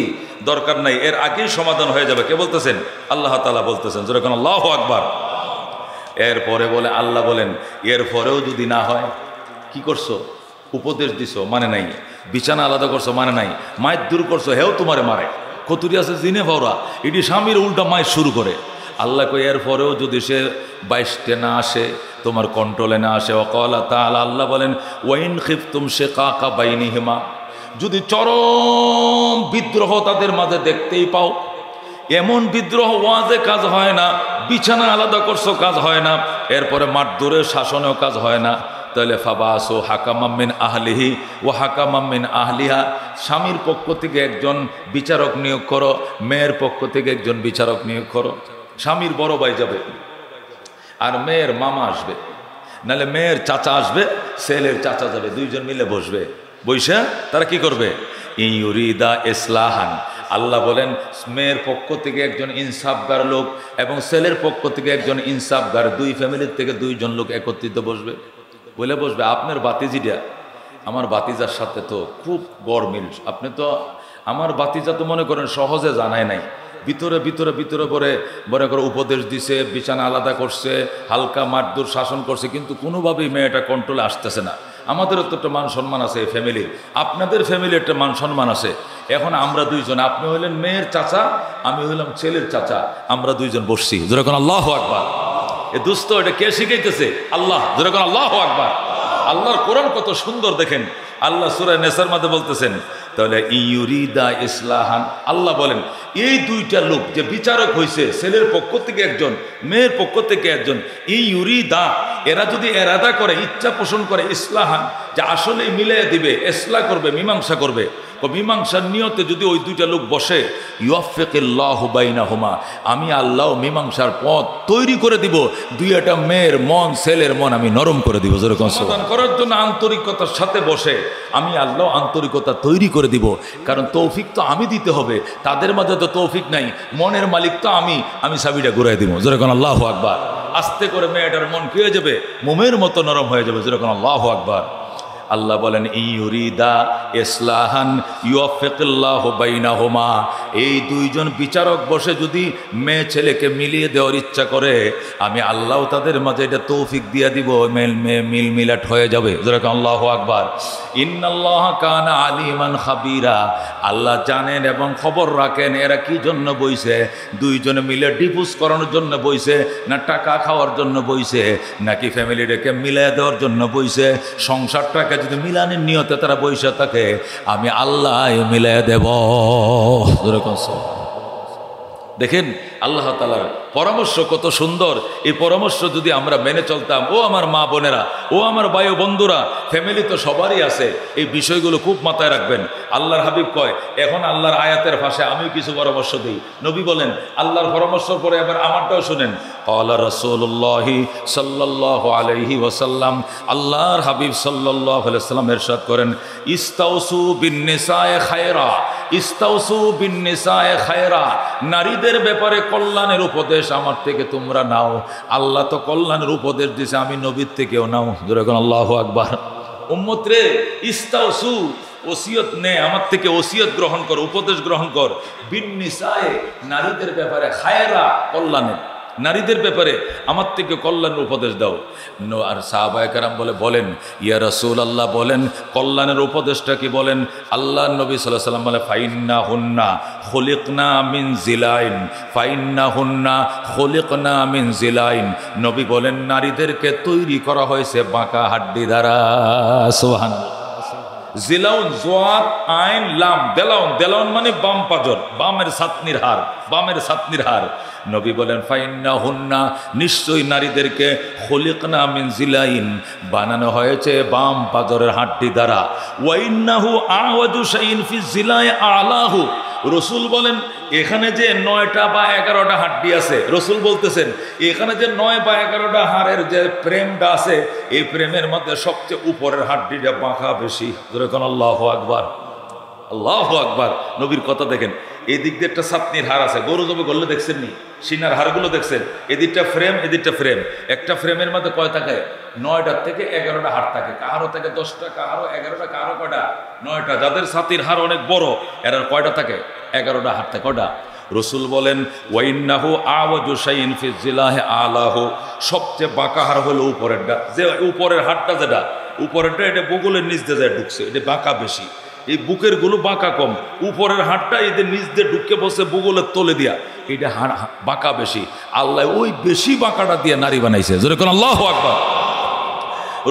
দরকার নাই, এর আগেই সমাধান হয়ে যাবে। কে বলতেছেন? আল্লাহ তাআলা বলতেছেন, জোরে কোন আল্লাহু আকবার। এরপরে বলে আল্লাহ বলেন, এরপরেও যদি না হয়, কি করছো? উপদেশ দিছো, মানে নাই। বিছানা আলাদা করছো, মানে নাই। মায়ের দূর করছো, হেও তোমারে মারে। কতুরি আছে জিনে ভাওরা, এটি স্বামীর উল্টা মায়ের শুরু করে। আল্লাহ কই এরপরেও যদি সে 22টে না আসে, তোমার কন্ট্রোলে না আসে, ওয়াকালা তাআলা, আল্লাহ বলেন ওয়াইন খিফতুম শিকাকা বাইনিহিমা, যদি চরম বিদ্রোহ তাদের মাঝে দেখতেই পাও, এমন বিদ্রোহ ওয়াজে কাজ হয় না, বিছানা আলাদা করছো কাজ হয় না, এরপরে মারধরের শাসনেও কাজ হয় না, তাহলে ফাবাসু হাকামাম মিন আহলিহি ওয়া হাকামাম মিন আহলিহা, স্বামীর পক্ষ থেকে একজন বিচারক নিয়োগ করো, মেয়ের পক্ষ থেকে একজন বিচারক নিয়োগ করো। স্বামীর বড় ভাই যাবে আর মেয়ের মামা আসবে, নাহলে মেয়ের চাচা আসবে, ছেলের চাচা যাবে, দুইজন মিলে বসবে। বৈশা তারা কি করবে? ইউরিদা ইসলাহান, আল্লাহ বলেন মেয়ের পক্ষ থেকে একজন ইনসাফগার লোক এবং ছেলের পক্ষ থেকে একজন ইনসাফগার, দুই ফ্যামিলির থেকে দুইজন লোক একত্রিত বসবে। বলে বসবে আপনার বাতিজিটা আমার বাতিজার সাথে তো খুব বড় মিল, আপনি তো আমার বাতিজা তো মনে করেন সহজে জানায় নাই, ভিতরে ভিতরে ভিতরে পরে বড় করে উপদেশ দিছে, বিছানা আলাদা করছে, হালকা মারধর শাসন করছে, কিন্তু কোনোভাবেই মেয়েটা কন্ট্রোলে আসতেছে না। আমাদেরও তো একটা মান সম্মান আছে ফ্যামিলির, আপনাদের ফ্যামিলির একটা মান সম্মান আছে। এখন আমরা দুইজন, আপনি হইলেন মেয়ের চাচা, আমি হইলাম ছেলের চাচা, আমরা দুইজন বসছি, যেরকম আল্লাহু আকবার। এ দুস্থ এটা কে শিখাইতেছে? আল্লাহ, যেরকম আল্লাহু আকবার। আল্লাহর কোরআন কত সুন্দর দেখেন, আল্লাহ সূরা নেসার মধ্যে বলতেছেন, তাহলে ইউরিদা ইসলাহান, আল্লাহ বলেন এই দুইটা লোক যে বিচারক হয়েছে, ছেলের পক্ষ থেকে একজন, মেয়ের পক্ষ থেকে একজন, ইউরিদা, এরা যদি এরাদা করে, ইচ্ছা পোষণ করে, ইসলাহান, যে আসলে মিলিয়ে দিবে, ইসলাহ করবে, মীমাংসা করবে, মীমাংসার নিয়তে যদি ওই দুইটা লোক বসে, ইউফিকুল্লাহু বাইনাহুমা, আমি আল্লাহ মীমাংসার পথ তৈরি করে দিব, দুইটা মেয়ের মন ছেলের মন আমি নরম করে দিব। যেরকম সমাধান করার জন্য আন্তরিকতার সাথে বসে আমি আল্লাহ আন্তরিকতা তৈরি করে দিব, কারণ তৌফিক তো আমি দিতে হবে, তাদের মাঝে তো তৌফিক নাই, মনের মালিক তো আমি চাবিটা ঘুরাই দিব। যেরকম আল্লাহু আকবার। আস্তে করে মেয়েটার মন কি হয়ে যাবে? মোমের মতো নরম হয়ে যাবে। যেরকম আল্লাহু আকবার। আল্লাহ বলেন ইউরিদা ইসলাহান ইউফিকুল্লাহু বাইনাহুমা, এই দুইজন বিচারক বসে যদি মেয়ে ছেলেকে মিলিয়ে দেওয়ার ইচ্ছা করে, আমি আল্লাহ তাদের মাঝে এটা তৌফিক দিয়ে দিব, মিল মিলাট হয়ে যাবে। যেরকম আল্লাহু আকবার। ইন্নাল্লাহ কানা আলিমান খাবিরা, আল্লাহ জানেন এবং খবর রাখেন এরা কি জন্য বইছে, দুইজনে মিলে ডিভোর্স করানোর জন্য বইছে, না টাকা খাওয়ার জন্য বইছে, নাকি ফ্যামিলিটাকে মিলিয়ে দেওয়ার জন্য বইছে। সংসারটাকে যদি মিলানের নিয়তে তারা বইসা থাকে, আমি আল্লাহ মিলিয়ে দেব। দেখেন আল্লাহ তাআলার পরামর্শ কত সুন্দর। এই পরামর্শ যদি আমরা মেনে চলতাম, ও আমার মা বোনেরা, ও আমার ভাই বন্ধুরা, ফ্যামিলি তো সবারই আছে, এই বিষয়গুলো খুব মাথায় রাখবেন। আল্লাহর হাবিব কয়, এখন আল্লাহর আয়াতের ভাষায় আমিও কিছু পরামর্শ দিই। নবী বলেন আল্লাহর পরামর্শের পরে এবার আমারটাও শুনেন। ক্বালা রাসূলুল্লাহ সাল্লাল্লাহু আলাইহি ওয়াসাল্লাম, আল্লাহর হাবিব সাল্লাল্লাহু আলাইহি ওয়াসাল্লাম ইরশাদ করেন, ইস্তাউসু বিন-নিসায়ে খায়রা, ইস্তাউসু বিন-নিসায়ে খায়রা, নারীদের ব্যাপারে কল্যাণের উপদেশ আমার থেকে তোমরা নাও। আল্লাহ তো কল্যাণের উপদেশ দিয়েছে, আমি নবীর থেকেও নাও। যেরকম আল্লাহু আকবার। উম্মত রে, ইস্তাউসু, ওসিয়ত নে, আমার থেকে ওসিয়ত গ্রহণ কর, উপদেশ গ্রহণ কর, বিন-নিসায়ে, নারীদের ব্যাপারে, খায়রা, কল্যাণের। নারীদের ব্যাপারে আমার থেকে কল্যাণের উপদেশ দাও। আর সাহাবায়ে কেরাম বলেন ইয়া রাসূলুল্লাহ, বলেন কল্যাণের উপদেশটা কি বলেন। আল্লাহ নবী সাল্লাল্লাহু আলাইহি ওয়াসাল্লাম বলে ফাইন্নাহুন্না খুলিকনা মিন জিলাইন, ফাইন্নাহুন্না খুলিকনা মিন জিলাইন। নবী বলেন নারীদেরকে তৈরি করা হয়েছে বাঁকা হাড্ডি দ্বারা। সুবহানাল্লাহ। জিলাউন জোয়াত আইন লাম দেলাউন, দেলাউন মানে বাম পাজর, বামের ছাতনির হাড়, বামের ছাতনির হাড়। নবী বলেন ফাইন্নাহুন্না, নিশ্চয়ই নারীদেরকে খুলিকনা মিন জিলাইন, বানানো হয়েছে বাম পাজরের হাড্ডি দ্বারা। ওয়াইন্নাহু আওয়াজু শাইইন ফি জিলাই আলাহু। রসুল বলেন এখানে যে 9টা বা 11টা হাড্ডি আছে, রসুল বলতেছেন এখানে যে 9 বা 11টা হাড়ের যে প্রেমটা আছে, এই প্রেমের মধ্যে সবচেয়ে উপরের হাড্ডিটা বাঁকা বেশি। যেরকম আল্লাহু আকবার, আল্লাহু আকবার। নবীর কথা দেখেন, এই দিক দিয়ে একটা ছাতনির হাড় আছে, গরু জবে করলে দেখছেন নি, সিনার হাড়গুলো দেখছেন, এদিকটা ফ্রেম এদিকটা ফ্রেম। একটা ফ্রেমের মধ্যে কয় থাকে? 9টা থেকে 11টা হাড় থাকে, কারো থেকে 10টা, কারো 11টা, কারো কয়টা? 9টা। যাদের ছাতির হাড় অনেক বড় এরা কয়টা থাকে? 11টা হাড় থাকে। কয়টা? রসুল বলেন ওয়াইন্নাহু আওয়াজু শাইইন ফি জিলাহি আলাহু, সবচেয়ে বাঁকা হাড় হলো উপরেরটা। যে উপরের হাড়টা, যেটা উপরেরটা, এটা বগলের নিচ দিয়ে যায় ঢুকছে, এটা বাঁকা বেশি। এই বুকের গুলো বাঁকা কম, উপরের হাড়টা এদের নিচ দিয়ে ঢুকে বসে বগলের তলে দিয়া, এটা হাড় বাঁকা বেশি। আল্লাহ ওই বেশি বাঁকাটা দিয়ে নারী বানাইছে। যেরকম আল্লাহু আকবার।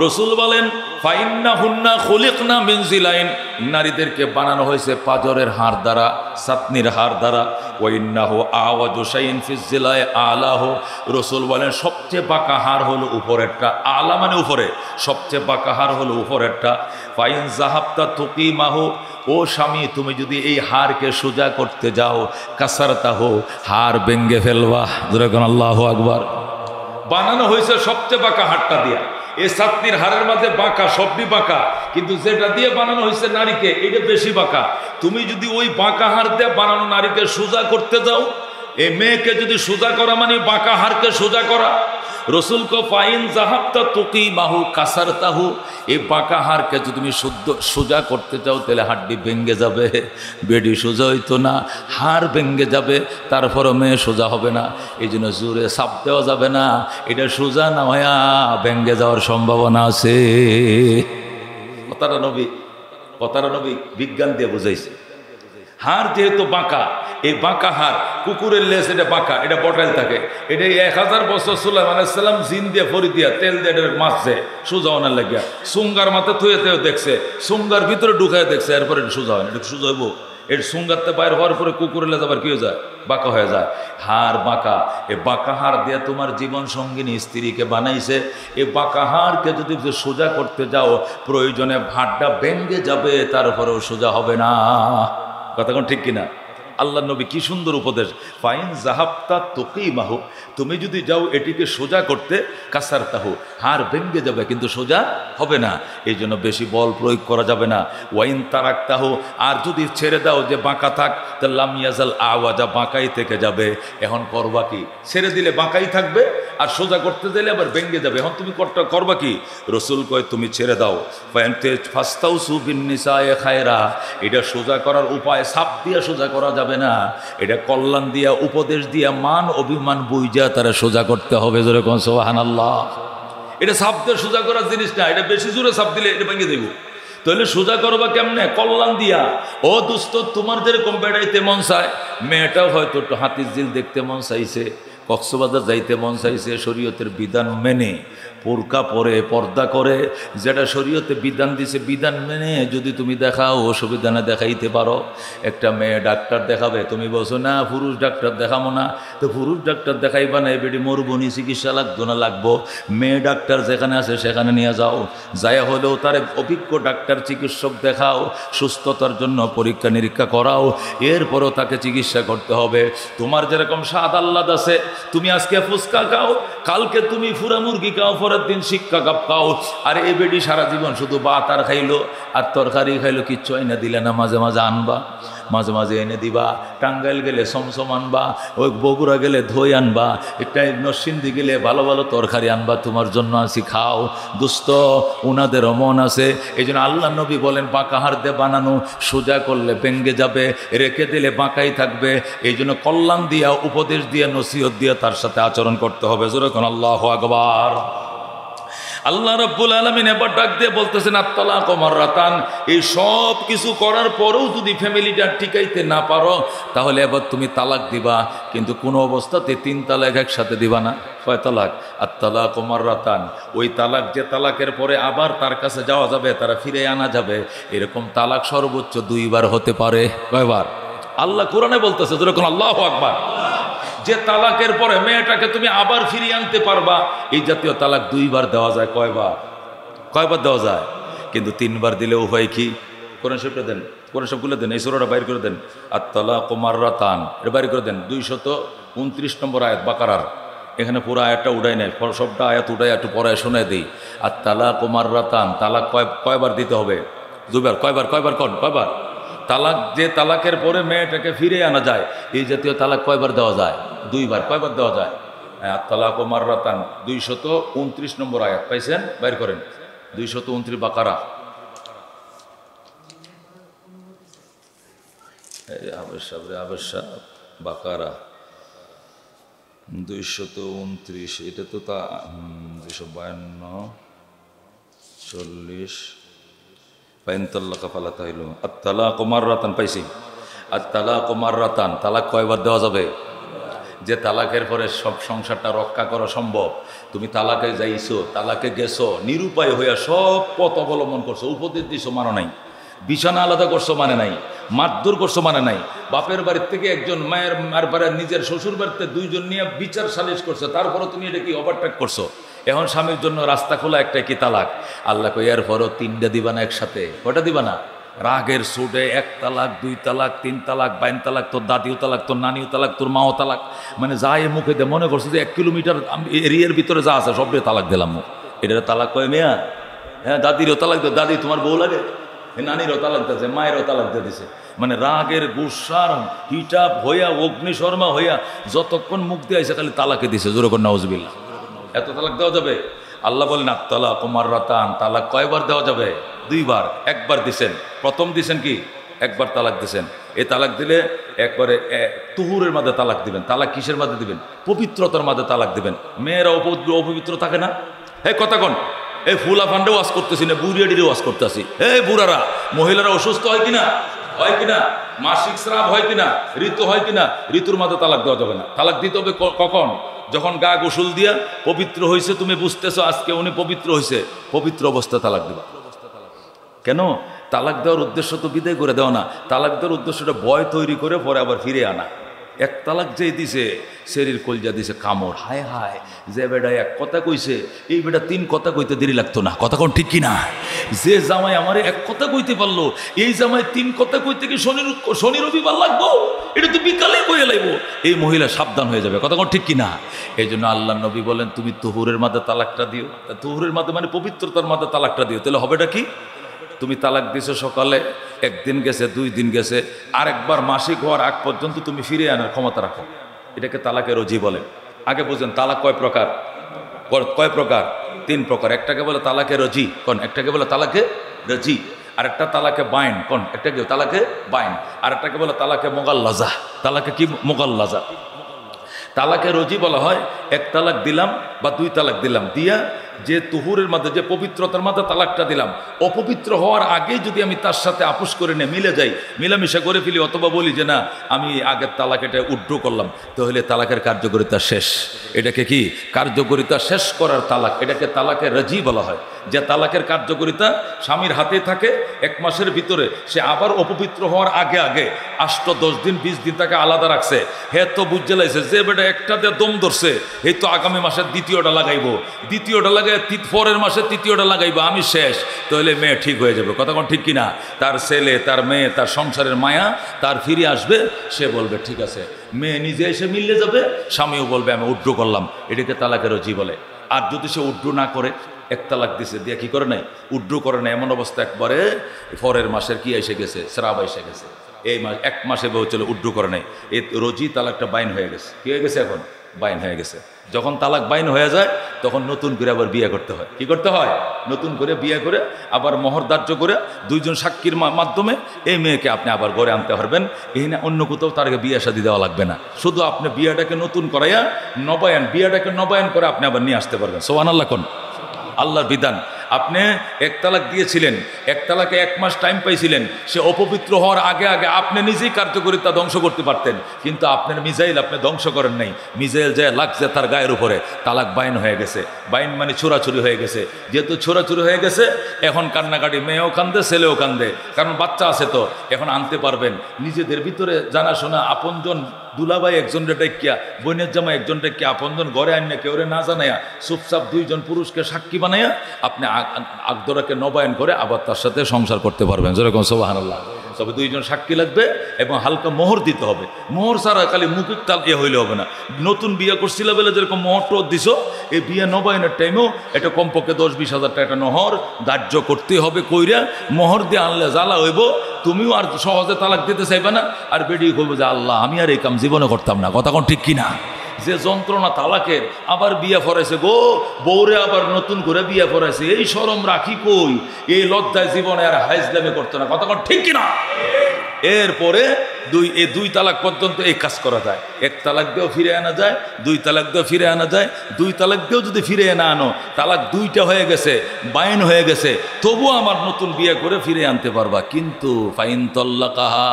রসুল বলেন ফাইন্নাহুন্না খুলিকনা মিন জিলাইন, নারীদেরকে বানানো হয়েছে পাজরের হাড় দ্বারা, ছাতনির হাড় দ্বারা। ওয়াইন্নাহু আওয়াজু শাইইন ফি জিলাই আলাহু, রসুল বলেন সবচেয়ে বাঁকা হাড় হলো উপরেরটা। আলা মানে উপরে, সবচেয়ে বাঁকা হাড় হলো উপরেরটা। ফাইন যাহাবতা তুকিমাহু, ও স্বামী তুমি যদি এই হাড়কে সোজা করতে যাও, কাসারতাহু, হাড় ভেঙ্গে ফেলবা। যেরকম আল্লাহু আকবার। বানানো হয়েছে সবচেয়ে বাঁকা হাড়টা দিয়া। এই ছাতনির হাড়ের মধ্যে বাঁকা, সবই বাঁকা, কিন্তু যেটা দিয়ে বানানো হয়েছে নারীকে, এটা বেশি বাঁকা। তুমি যদি ওই বাঁকা হাড় দিয়ে বানানো নারীকে সোজা করতে যাও, এই মেয়েকে যদি সোজা করা মানে বাঁকা হাড়কে সোজা করা। রসুল কো ফাইন যাহাবতা তুকিমাহু কাসারতাহু, এই বাঁকা হাড়কে যদি তুমি সোজা করতে চাও তাহলে হাড্ডি ভেঙ্গে যাবে, বেডি সোজা হইতো না, হাড় ভেঙ্গে যাবে, তারপরও মেয়ে সোজা হবে না। এই জন্য জোরে চাপ দেওয়া যাবে না, এটা সোজা না হইয়া ভেঙ্গে যাওয়ার সম্ভাবনা আছে। কথাটা নবী বিজ্ঞান দিয়ে বুঝাইছে। হাড় যেহেতু বাঁকা, এই বাঁকা হাড়, কুকুরের লেজ এটা বাঁকা, এটা বটাইল থাকে, এটা 1000 বছর সুলাইমান আলাইহিস সালাম জিন দিয়ে ফরি দিয়া তেল দিয়ে মাছছে সোজা হওয়ার লাগিয়া, সুঙ্গার মাথা থুয়ে দেখছে, সুঙ্গার ভিতরে ঢুকায় দেখছে, এরপরে এটা সোজা হয় না। এটা সোজা হইব? এর সুঙ্গারতে বাইর হওয়ার পরে কুকুরের লেজ আবার কি হয়ে যায়? বাঁকা হয়ে যায়। হাড় বাঁকা, এই বাঁকা হাড় দিয়ে তোমার জীবন সঙ্গিনী স্ত্রীকে বানাইছে। এই বাঁকা হাড়কে যদি সোজা করতে যাও, প্রয়োজনে হাড়টা ভেঙ্গে যাবে, তারপরেও সোজা হবে না। কথা কোন ঠিক কিনা? আল্লাহ নবী কি সুন্দর উপদেশ। ফাইন যাহাবতা তুকিমাহু, তুমি যদি যাও এটিকে সোজা করতে, কাসারতাহু, হাড় ভেঙ্গে যাবে কিন্তু সোজা হবে না। এই জন্য বেশি বল প্রয়োগ করা যাবে না। ওয়াইন তারাকতাহু, আর যদি ছেড়ে দাও যে বাঁকা থাক, তাহলে লাম ইয়াজাল আওয়াজা, বাঁকাই থেকে যাবে। এখন করবা কি? ছেড়ে দিলে বাঁকাই থাকবে, আর সোজা করতে দিলে আবার ভেঙ্গে যাবে। এখন তুমি করবা কি? রসুল কয় তুমি ছেড়ে দাও। ফাস্তাউসু বিন্নিসায়ে খায়রা, এটা সোজা করার উপায় সাপ দিয়া সোজা করা যাবে না, এটা কল্যাণ দিয়া, উপদেশ দিয়া, মান অভিমান বুঝা তারা সোজা করতে হবে। জোরে কোন সুবহানাল্লাহ। এটা সাপ দিয়ে সোজা করার জিনিস না, এটা বেশি জোরে সাপ দিলে এটা ভেঙে দেব। তাহলে সোজা করবা কেমনে? কল্যাণ দিয়া। ও দোস্ত, তোমার যেরকম বেড়াইতে মন চায়, মেয়েটাও হয়তো একটু হাতির ঝিল দেখতে মন চাইছে, কক্সবাজার যাইতে মন চাইছে, শরীয়তের বিধান মেনে বোরকা পরে পর্দা করে, যেটা শরীয়তে বিধান দিছে, বিধান মেনে যদি তুমি দেখাও, অসুবিধা না দেখাইতে পারো। একটা মেয়ে ডাক্তার দেখাবে, তুমি বলছো না পুরুষ ডাক্তার দেখাবো না, তো পুরুষ ডাক্তার দেখাইবা না, বেটি মরুবনি, চিকিৎসা লাগতো না, লাগবো মেয়ে ডাক্তার যেখানে আছে সেখানে নিয়ে যাও। যাই হলেও তার অভিজ্ঞ ডাক্তার চিকিৎসক দেখাও, সুস্থতার জন্য পরীক্ষা নিরীক্ষা করাও, এরপরও তাকে চিকিৎসা করতে হবে। তোমার যেরকম স্বাদ আহ্লাদ আছে, তুমি আজকে ফুচকা খাও, কালকে তুমি ফুরা মুরগি খাও, পরের দিন শিক্ষা কাপ খাও। আর এ বেডি সারা জীবন শুধু ভাত আর খাইলো আর তরকারি খাইলো, কিচ্ছু এনে দিলে না। মাঝে মাঝে আনবা, মাঝে মাঝে এনে দিবা। টাঙ্গাইল গেলে সমসম আনবা, ওই বগুড়া গেলে দই আনবা, একটা নরসিংদী গেলে ভালো ভালো তরকারি আনবা, তোমার জন্য আসি খাও। দোস্ত, ওনাদেরও মন আছে। এই জন্য আল্লাহ নবী বলেন বাঁকা হাড় দিয়ে বানানো, সোজা করলে ভেঙ্গে যাবে, রেখে দিলে বাঁকাই থাকবে। এই জন্য কল্যাণ দিয়া, উপদেশ দিয়া, নসিহত দিয়া তার সাথে আচরণ করতে হবে। যেরকম আল্লাহু আকবার। আল্লাহ রাব্বুল আলামিন এবার ডাক দিয়ে বলতেছেন আত-তালাকু মাররাতান। এই সব কিছু করার পরেও যদি ফ্যামিলিটা টিকাইতে না পারো, তাহলে এবার তুমি তালাক দিবা, কিন্তু কোনো অবস্থাতে 3 তালাক একসাথে দিবা না। কয় তালাক? আত-তালাকু মাররাতান। ওই তালাক, যে তালাকের পরে আবার তার কাছে যাওয়া যাবে, তারা ফিরে আনা যাবে, এরকম তালাক সর্বোচ্চ 2 বার হতে পারে। কয়বার? আল্লাহ কোরআনে বলতেছে, যেরকম আল্লাহু আকবার। যে তালাকের পরে মেয়েটাকে তুমি আবার ফিরিয়ে আনতে পারবা, এই জাতীয় তালাক 2 বার দেওয়া যায়। কয়বার? কয়বার দেওয়া যায়? কিন্তু 3 বার দিলে উপায় কি? কোরআন শরীফটা দেন, কোরআন সবগুলো দেন, এই সূরাটা বাইর করে দেন। আত-তালাকু মাররাতান, এটা বাইর করে দেন। 229 নম্বর আয়াত বাকারার। এখানে পুরো আয়াতটা উঠাই নাই, সবটা আয়াত উঠাই একটু পরে শোনায় দিই। আত-তালাকু মাররাতান, তালাক কয়বার দিতে হবে? 2 বার। কয়বার? কয়বার কোন? কয়বার? তালাক, যে তালাকের পরে মেয়েটাকে ফিরে আনা যায়, এই জাতীয় তালাক কয়বার দেওয়া যায়? 2 বার। কয়বার দেওয়া যায়? আত-তালাকু মাররাতান, 229 নম্বর আয়াত পাইছেন? বাইর করেন। 229 বাকারা। আবশ্যক বাকারা 229। এটা তো তা 252 40 আত-তালাকু মাররাতান পাইছি। আত-তালাকু মাররাতান, তালাক কয়বার দেওয়া যাবে? যে তালাকের পরে সব সংসারটা রক্ষা করা সম্ভব। তুমি তালাকে যাইছো, তালাকে গেছো, নিরুপায় হইয়া সব পথ অবলম্বন করছো, উপদেশ দিছো, মানো নাই। বিছানা আলাদা করছো, মানে নাই। মারধর করছো, মানে নাই। বাপের বাড়ির থেকে একজন, মায়ের বাড়ি, নিজের শ্বশুর বাড়িতে 2 জন নিয়ে বিচার সালিশ করছো, তারপরে তুমি এটা কি ওভারটেক করছো। এখন স্বামীর জন্য রাস্তা খোলা, একটা কি তালাক। আল্লাহ কই এরপরও 3টা দিবা না একসাথে? কয়টা দিবা না? রাগের সুটে 1 তালাক, 2 তালাক, 3 তালাক, 52 তালাক, তোর দাদিও তালাক, তোর নানিও তালাক, তোর মাও তালাক। মানে যাই মুখে দে, মনে করছে যে 1 কিলোমিটার এরিয়ার ভিতরে যা আছে সবটাই তালাক দিলাম। এটা তালাক কয় মেয়া? হ্যাঁ, দাদিরও তালাক দে। দাদি তোমার বউ লাগে? নানিরও তালাক দিয়েছে, মায়েরও তালাক দিয়ে দিছে। মানে রাগের গুসার হিটাপ হইয়া, অগ্নিশর্মা হইয়া যতক্ষণ মুখ দিয়ে আইসে খালি তালাকে দিছে। জোরে করে নাউজুবিল্লাহ। এত তালাক দেওয়া যাবে? আল্লাহ বলেন আত-তালাকু মাররাতান, তালাক কয়বার দেওয়া যাবে? 2 বার। 1 বার দিছেন, প্রথম দিছেন কি? 1 বার তালাক দিছেন। এই তালাক দিলে একবারে তুহুরের মাঝে তালাক দিবেন। তালাক কিসের মাঝে দিবেন? পবিত্রতার মাঝে তালাক দিবেন। মেয়েরা অপবিত্র থাকে না? হে কথা কন, এই ফুলা ফান্ডে ওয়াজ করতেছি না, বুড়িয়াডিরে ওয়াজ করতেছি। এই বুড়ারা, মহিলারা অসুস্থ হয় কিনা? হয় কিনা? মাসিক স্রাব হয় কিনা? ঋতু হয় কিনা? ঋতুর মাঝে তালাক দেওয়া যাবে না। তালাক দিতে হবে কখন? যখন গা গোসল দিয়া পবিত্র হয়েছে, তুমি বুঝতেছো আজকে উনি পবিত্র হয়েছে, পবিত্র অবস্থায় তালাক দিবা। কেন? তালাক দেওয়ার উদ্দেশ্য তো বিদায় করে দেওয়া না। তালাক দেওয়ার উদ্দেশ্যটা ভয় তৈরি করে পরে আবার ফিরে আনা। 1 তালাক যেই দিছে, শরীর কলজা দিছে কামড়। হায় হায়, যে বেটা 1 কথা কইছে, এই বেটা 3 কথা কইতে দেরি লাগতো না। কথা কোন ঠিক কিনা? যে জামাই আমারে 1 কথা কইতে পারলো, এই জামাই 3 কথা কইতে কি শনি রবিবার লাগবো? এটা তো বিকালে কইয়া লাগবো। এই মহিলা সাবধান হয়ে যাবে। কথা কোন ঠিক কিনা? এই জন্য আল্লাহ নবী বলেন তুমি তুহুরের মাঝে তালাকটা দিও। তুহুরের মাঝে মানে পবিত্রতার মাঝে তালাকটা দিও। তাহলে হবেটা কি? তুমি তালাক দিছো সকালে, 1 দিন গেছে, 2 দিন গেছে, আরেকবার মাসিক হওয়ার আগ পর্যন্ত তুমি ফিরে আনার ক্ষমতা রাখো। এটাকে তালাকের রজি বলে। আগে বুঝেন তালাক কয় প্রকার? কয় প্রকার? 3 প্রকার। একটাকে বলে তালাকে রজি কোন, একটাকে বলে তালাকে রজি, আর একটা তালাকে বাইন কোন, একটাকে তালাকে বাইন, আর একটাকে বলে তালাকে মোগাল্লাজা। তালাকে কি? মোগাল্লাজা। তালাকে রজি বলা হয় 1 তালাক দিলাম বা 2 তালাক দিলাম, দিয়া যে তুহুরের মাঝে, যে পবিত্রতার মাঝে তালাকটা দিলাম, অপবিত্র হওয়ার আগেই যদি আমি তার সাথে আপোষ করে নিয়ে মিলে যাই, মিলামিশা করে ফেলি, অথবা বলি যে না আমি আগের তালাক এটা উড্র করলাম, তাহলে তালাকের কার্যকারিতা শেষ। এটাকে কি? কার্যকারিতা শেষ করার তালাক। এটাকে তালাকে রজি বলা হয়। যে তালাকের কার্যকারিতা স্বামীর হাতে থাকে, 1 মাসের ভিতরে সে আবার অপবিত্র হওয়ার আগে আগে 8, 10 দিন, 20 দিন তাকে আলাদা রাখছে। হে তো বুঝে লাইছে যে বেটা একটা দিয়ে দম ধরছে, এই তো আগামী মাসের 2য়টা লাগাইবো, 2য়টা লাগাই পরের মাসে 3য়টা লাগাইবো, আমি শেষ। তাহলে মেয়ে ঠিক হয়ে যাবে। কথা কোন ঠিক কিনা? তার ছেলে, তার মেয়ে, তার সংসারের মায়া তার ফিরে আসবে। সে বলবে ঠিক আছে। মেয়ে নিজে এসে মিললে যাবে, স্বামীও বলবে আমি উড্র করলাম। এটাকে তালাকের রজি বলে। আর যদি সে উড্ডু না করে, এক তালাক দিছে দিয়ে কি করে নাই, উড্ডু করে না, এমন অবস্থা একবারে পরের মাসের কি এসে গেছে, শ্রাব এসে গেছে, এই মাস এক মাসে বউ চলে উড্ডু করে নাই, এই রোজই তালাকটা বাইন হয়ে গেছে। কি হয়ে গেছে? এখন বাইন হয়ে গেছে। যখন তালাক বাইন হয়ে যায় তখন নতুন করে আবার বিয়ে করতে হয়। কি করতে হয়? নতুন করে বিয়ে করে আবার মোহর ধার্য করে দুইজন সাক্ষীর মাধ্যমে এই মেয়েকে আপনি আবার ঘরে আনতে পারবেন। এই না অন্য কোথাও তার বিয়ে শাদী দেওয়া লাগবে না, শুধু আপনি বিয়েটাকে নতুন করাইয়া বিয়েটাকে নবায়ন করে আপনি আবার নিয়ে আসতে পারবেন। সুবহানাল্লাহ কোন আল্লাহর বিধান। আপনি এক তালাক দিয়েছিলেন, এক তালাকে 1 মাস টাইম পাইছিলেন, সে অপবিত্র হওয়ার আগে আগে আপনি নিজেই কার্যকরিতা ধ্বংস করতে পারতেন, কিন্তু আপনার মিজাইল আপনি ধ্বংস করেন নাই। মিজাইল যায় লাগছে তার গায়ের উপরে, তালাক বাইন হয়ে গেছে। বাইন মানে ছোড়াছুরি হয়ে গেছে। যেহেতু ছোড়াছুরি হয়ে গেছে এখন কান্নাকাটি, মেয়েও কান্দে ছেলেও কান্দে, কারণ বাচ্চা আছে তো। এখন আনতে পারবেন নিজেদের ভিতরে জানাশোনা আপনজন, দুলাভাই একজন ডাকিয়া, বোনের জামা একজন ডাকিয়া, আপনজন ঘরে আনিয়া কেউরে না জানাইয়া চুপচাপ 2 জন পুরুষকে সাক্ষী বানাইয়া আপনি আকদরাকে নবায়ন করে আবার তার সাথে সংসার করতে পারবেন। যেরকম সুবহানাল্লাহ। তবে 2 জন সাক্ষী লাগবে এবং হালকা মোহর দিতে হবে। মোহর ছাড়া খালি মুখের তাল দিয়ে হইলে হবে না। নতুন বিয়ে করছিল বলে যেরকম মোহরটা দিছ, এই বিয়ে নবায়নের টাইমেও এটা কমপক্ষে 10-20 হাজার টাকা মোহর ধার্য করতে হবে। কইরা মোহর দিয়ে আনলে জ্বালা হইব, তুমিও আর সহজে তালাক দিতে চাইবে না, আর বেডি কইব যে আল্লাহ আমি আর এই কাম জীবনে করতাম না। কথা কোন ঠিক কিনা? যে যন্ত্রণা তালাকের, আবার বিয়ে ফরাইছে গো, বউরে আবার নতুন করে বিয়ে ফরাইছে, এই শরম রাখি কই, এই লজ্জায় জীবনে আর হাইজলামি করতো না। কথা কোন ঠিক কিনা? এরপরে 2 তালাক পর্যন্ত এই কাজ করা যায়। 1 তালাক দিয়েও ফিরে আনা যায়, 2 তালাক দিয়েও ফিরে আনা যায়। 2 তালাক দিয়েও যদি ফিরে না আনো, তালাক 2টা হয়ে গেছে, বাইন হয়ে গেছে, তবুও আমার নতুন বিয়ে করে ফিরে আনতে পারবা। কিন্তু ফাইন তল্লাকাহা,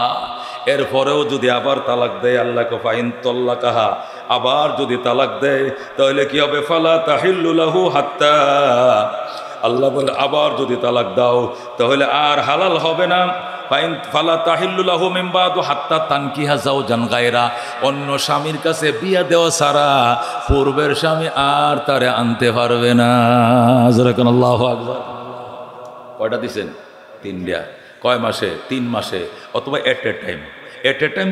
এরপরেও যদি আবার তালাক দেয়, আল্লাহকে ফাইন তল্লাকাহা, আবার যদি তালাক দেয় তাহলে কি হবে? ফালা তাহিল্লু লাহু হাত্তা, আল্লাহ বলে আবার যদি তালাক দাও তাহলে আর হালাল হবে না। ফালা তাহিল্লু লাহু মিন বাদু হাত্তা তানকিহা যাওজান গায়রা, অন্য স্বামীর কাছে বিয়া দেওয়া ছাড়া পূর্বের স্বামী আর তারে আনতে পারবে না। যেরকম আল্লাহু আকবার। কয়টা দিছেন? 3টা। কয় মাসে? 3 মাসে, অথবা এট এ টাইম।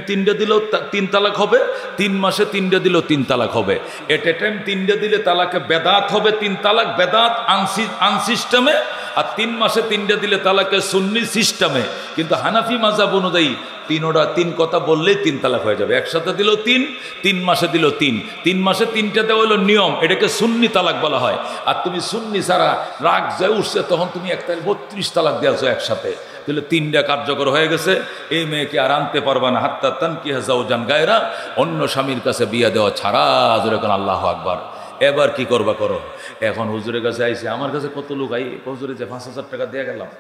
3টা দিলেও 3 তালাক হবে, 3 মাসে 3টা দিলেও 3 তালাক হবে। এট এ টাইম 3টা দিলে তালাকে বেদাত হবে, 3 তালাক বেদাত আনসিস্টেমে, আর 3 মাসে 3টা দিলে তালাকে সুন্নি সিস্টেমে। কিন্তু হানাফি মাযহাব অনুযায়ী 3 কথা বললেই 3 তালাক হয়ে যাবে। একসাথে দিলেও 3 মাসে দিলেও 3 মাসে 3টা দেওয়া হলো নিয়ম, এটাকে সুন্নি তালাক বলা হয়। আর তুমি সুন্নি ছাড়া রাগ যায় উঠছে, তখন তুমি 32 তালাক দিয়েছো একসাথে, তাহলে 3টা কার্যকর হয়ে গেছে। এই মেয়েকে আর আনতে পারবা না হাত্তা তানকিহা যাওজান গায়রা, অন্য স্বামীর কাছে বিয়ে দেওয়া ছাড়া। যেরকম আল্লাহু আকবার। এবার কি করবা করো। এখন হুজুরের কাছে আইছে, আমার কাছে কত লোক হুজুরে যে 5,000 টাকা দিয়ে গেলাম,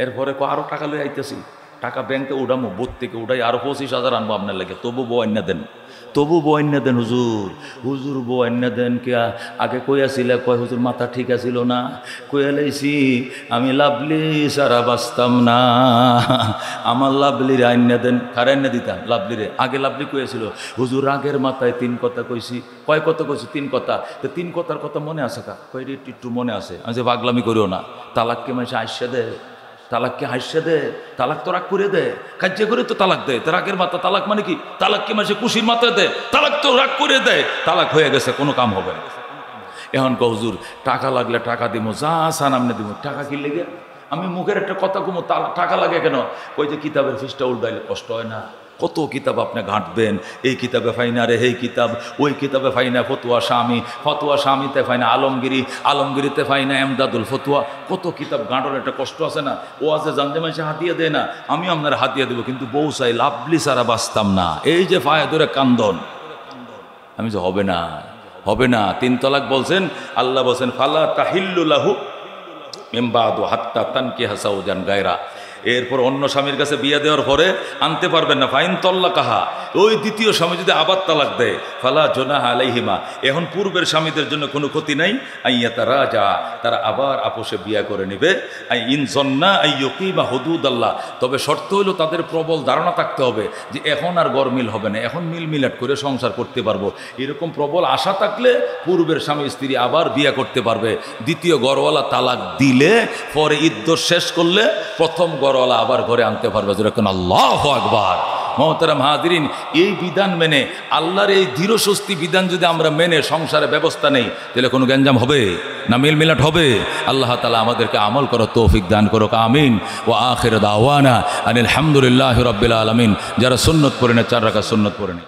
এরপরে আরো টাকা লই আইতেছি, টাকা ব্যাংকে উঠামো, বোধ থেকে উঠাই আরো 25,000 আনবো আপনার লাগে, তবু বউ আন্না দেন, হুজুর বউ আন্না দেন। কে আগে কইয়াছিলে? কয় হুজুর মাথা ঠিক আছিল না, কইয়া লাইছি আমি লাভলি সারা বাঁচতাম না, আমার লাভলিরে আন্না দেন। কারে আন্না দিতাম? লাভলিরে। আগে লাভলি কইয়াছিল হুজুর রাগের মাথায় 3 কথা কইছি। কয় কথা কইছি? 3 কথা। তো 3 কথার কথা মনে আছে কা? কয় একটু মনে আছে। আমি যে পাগলামি করিও না, তালাককে মানুষ আইসা দেয়, তালাককে হাসছে দে, তালাক তো রাগ করে দে, কাজ্যে করে তো তালাক দেয়। রাগের মাথা তালাক মানে কি? তালাককে মাসে খুশির মাথায় দেয়, তালাক তো রাগ করে দেয়, তালাক হয়ে গেছে, কোনো কাম হবে না। এখন হুজুর টাকা লাগলে টাকা দিব, যা সান আমনে দিব। টাকা কি লেগে? আমি মুখের একটা কথা কমো, টাকা লাগে কেন? কই যে কিতাবের ফিসটা উল্টাইলে কষ্ট হয় না? কত কিতাব আপনি ঘাঁটবেন, এই কিতাবে ফাইনা রে এই কিতাব, ওই কিতাবে ফাইনা ফতুয়া স্বামীতে ফাইনা আলমগিরিতে ফাইনা এমদাদুল ফতুয়া, কত কিতাব ঘাঁটার একটা কষ্ট আছে না? ও আছে জানতে মাসে হাতিয়ে দেয় না, আমি আপনার হাতিয়ে দেবো, কিন্তু বউ চাই লাভলি সারা বাঁচতাম না। এই যে ফায়া ধরে কান্দন, আমি যে হবে না 3 তালাক বলছেন। আল্লাহ বলছেন ফালা তাহিল্লু লাহু মিন বাদু হাত্তা তানকিহা যাওজান গায়রা, এরপর অন্য স্বামীর কাছে বিয়ে দেওয়ার পরে আনতে পারবেন না। ফাইন তল্লাকাহা, ওই দ্বিতীয় স্বামী যদি আবার তালাক দেয়, ফালা জুনাহা আলাইহিমা, এখন পূর্বের স্বামীদের জন্য কোনো ক্ষতি নাই। আইয়াতারাজা, তারা আবার আপোষে বিয়ে করে নেবে। ইন জন্না আইয়ুকিমা হুদুদাল্লাহ, তবে শর্ত হলো তাদের প্রবল ধারণা থাকতে হবে যে এখন আর গরমিল হবে না, এখন মিলমিলাট করে সংসার করতে পারবো। এরকম প্রবল আশা থাকলে পূর্বের স্বামী স্ত্রী আবার বিয়ে করতে পারবে। দ্বিতীয় ঘরওয়ালা তালাক দিলে পরে ইদ্যত শেষ করলে প্রথম ঘরওয়ালা আবার ঘরে আনতে পারবে। যেরকম আল্লাহু আকবার। মহতারাম হাজিরিন, এই বিধান মেনে, আল্লাহর এই দৃঢ়স্বস্তি বিধান যদি আমরা মেনে সংসারে ব্যবস্থা নেই, তাহলে কোনো গ্যাঞ্জাম হবে না, মিলমিলাট হবে? আল্লাহ তাআলা আমাদেরকে আমল করার তৌফিক দান করুক, আমিন। ওয়া আখির দাওয়ানা আনিল হামদুলিল্লাহি রাব্বিল আলামিন। যারা সুন্নত পড়ে না 4 রাকাত সুন্নত পড়ে নেই।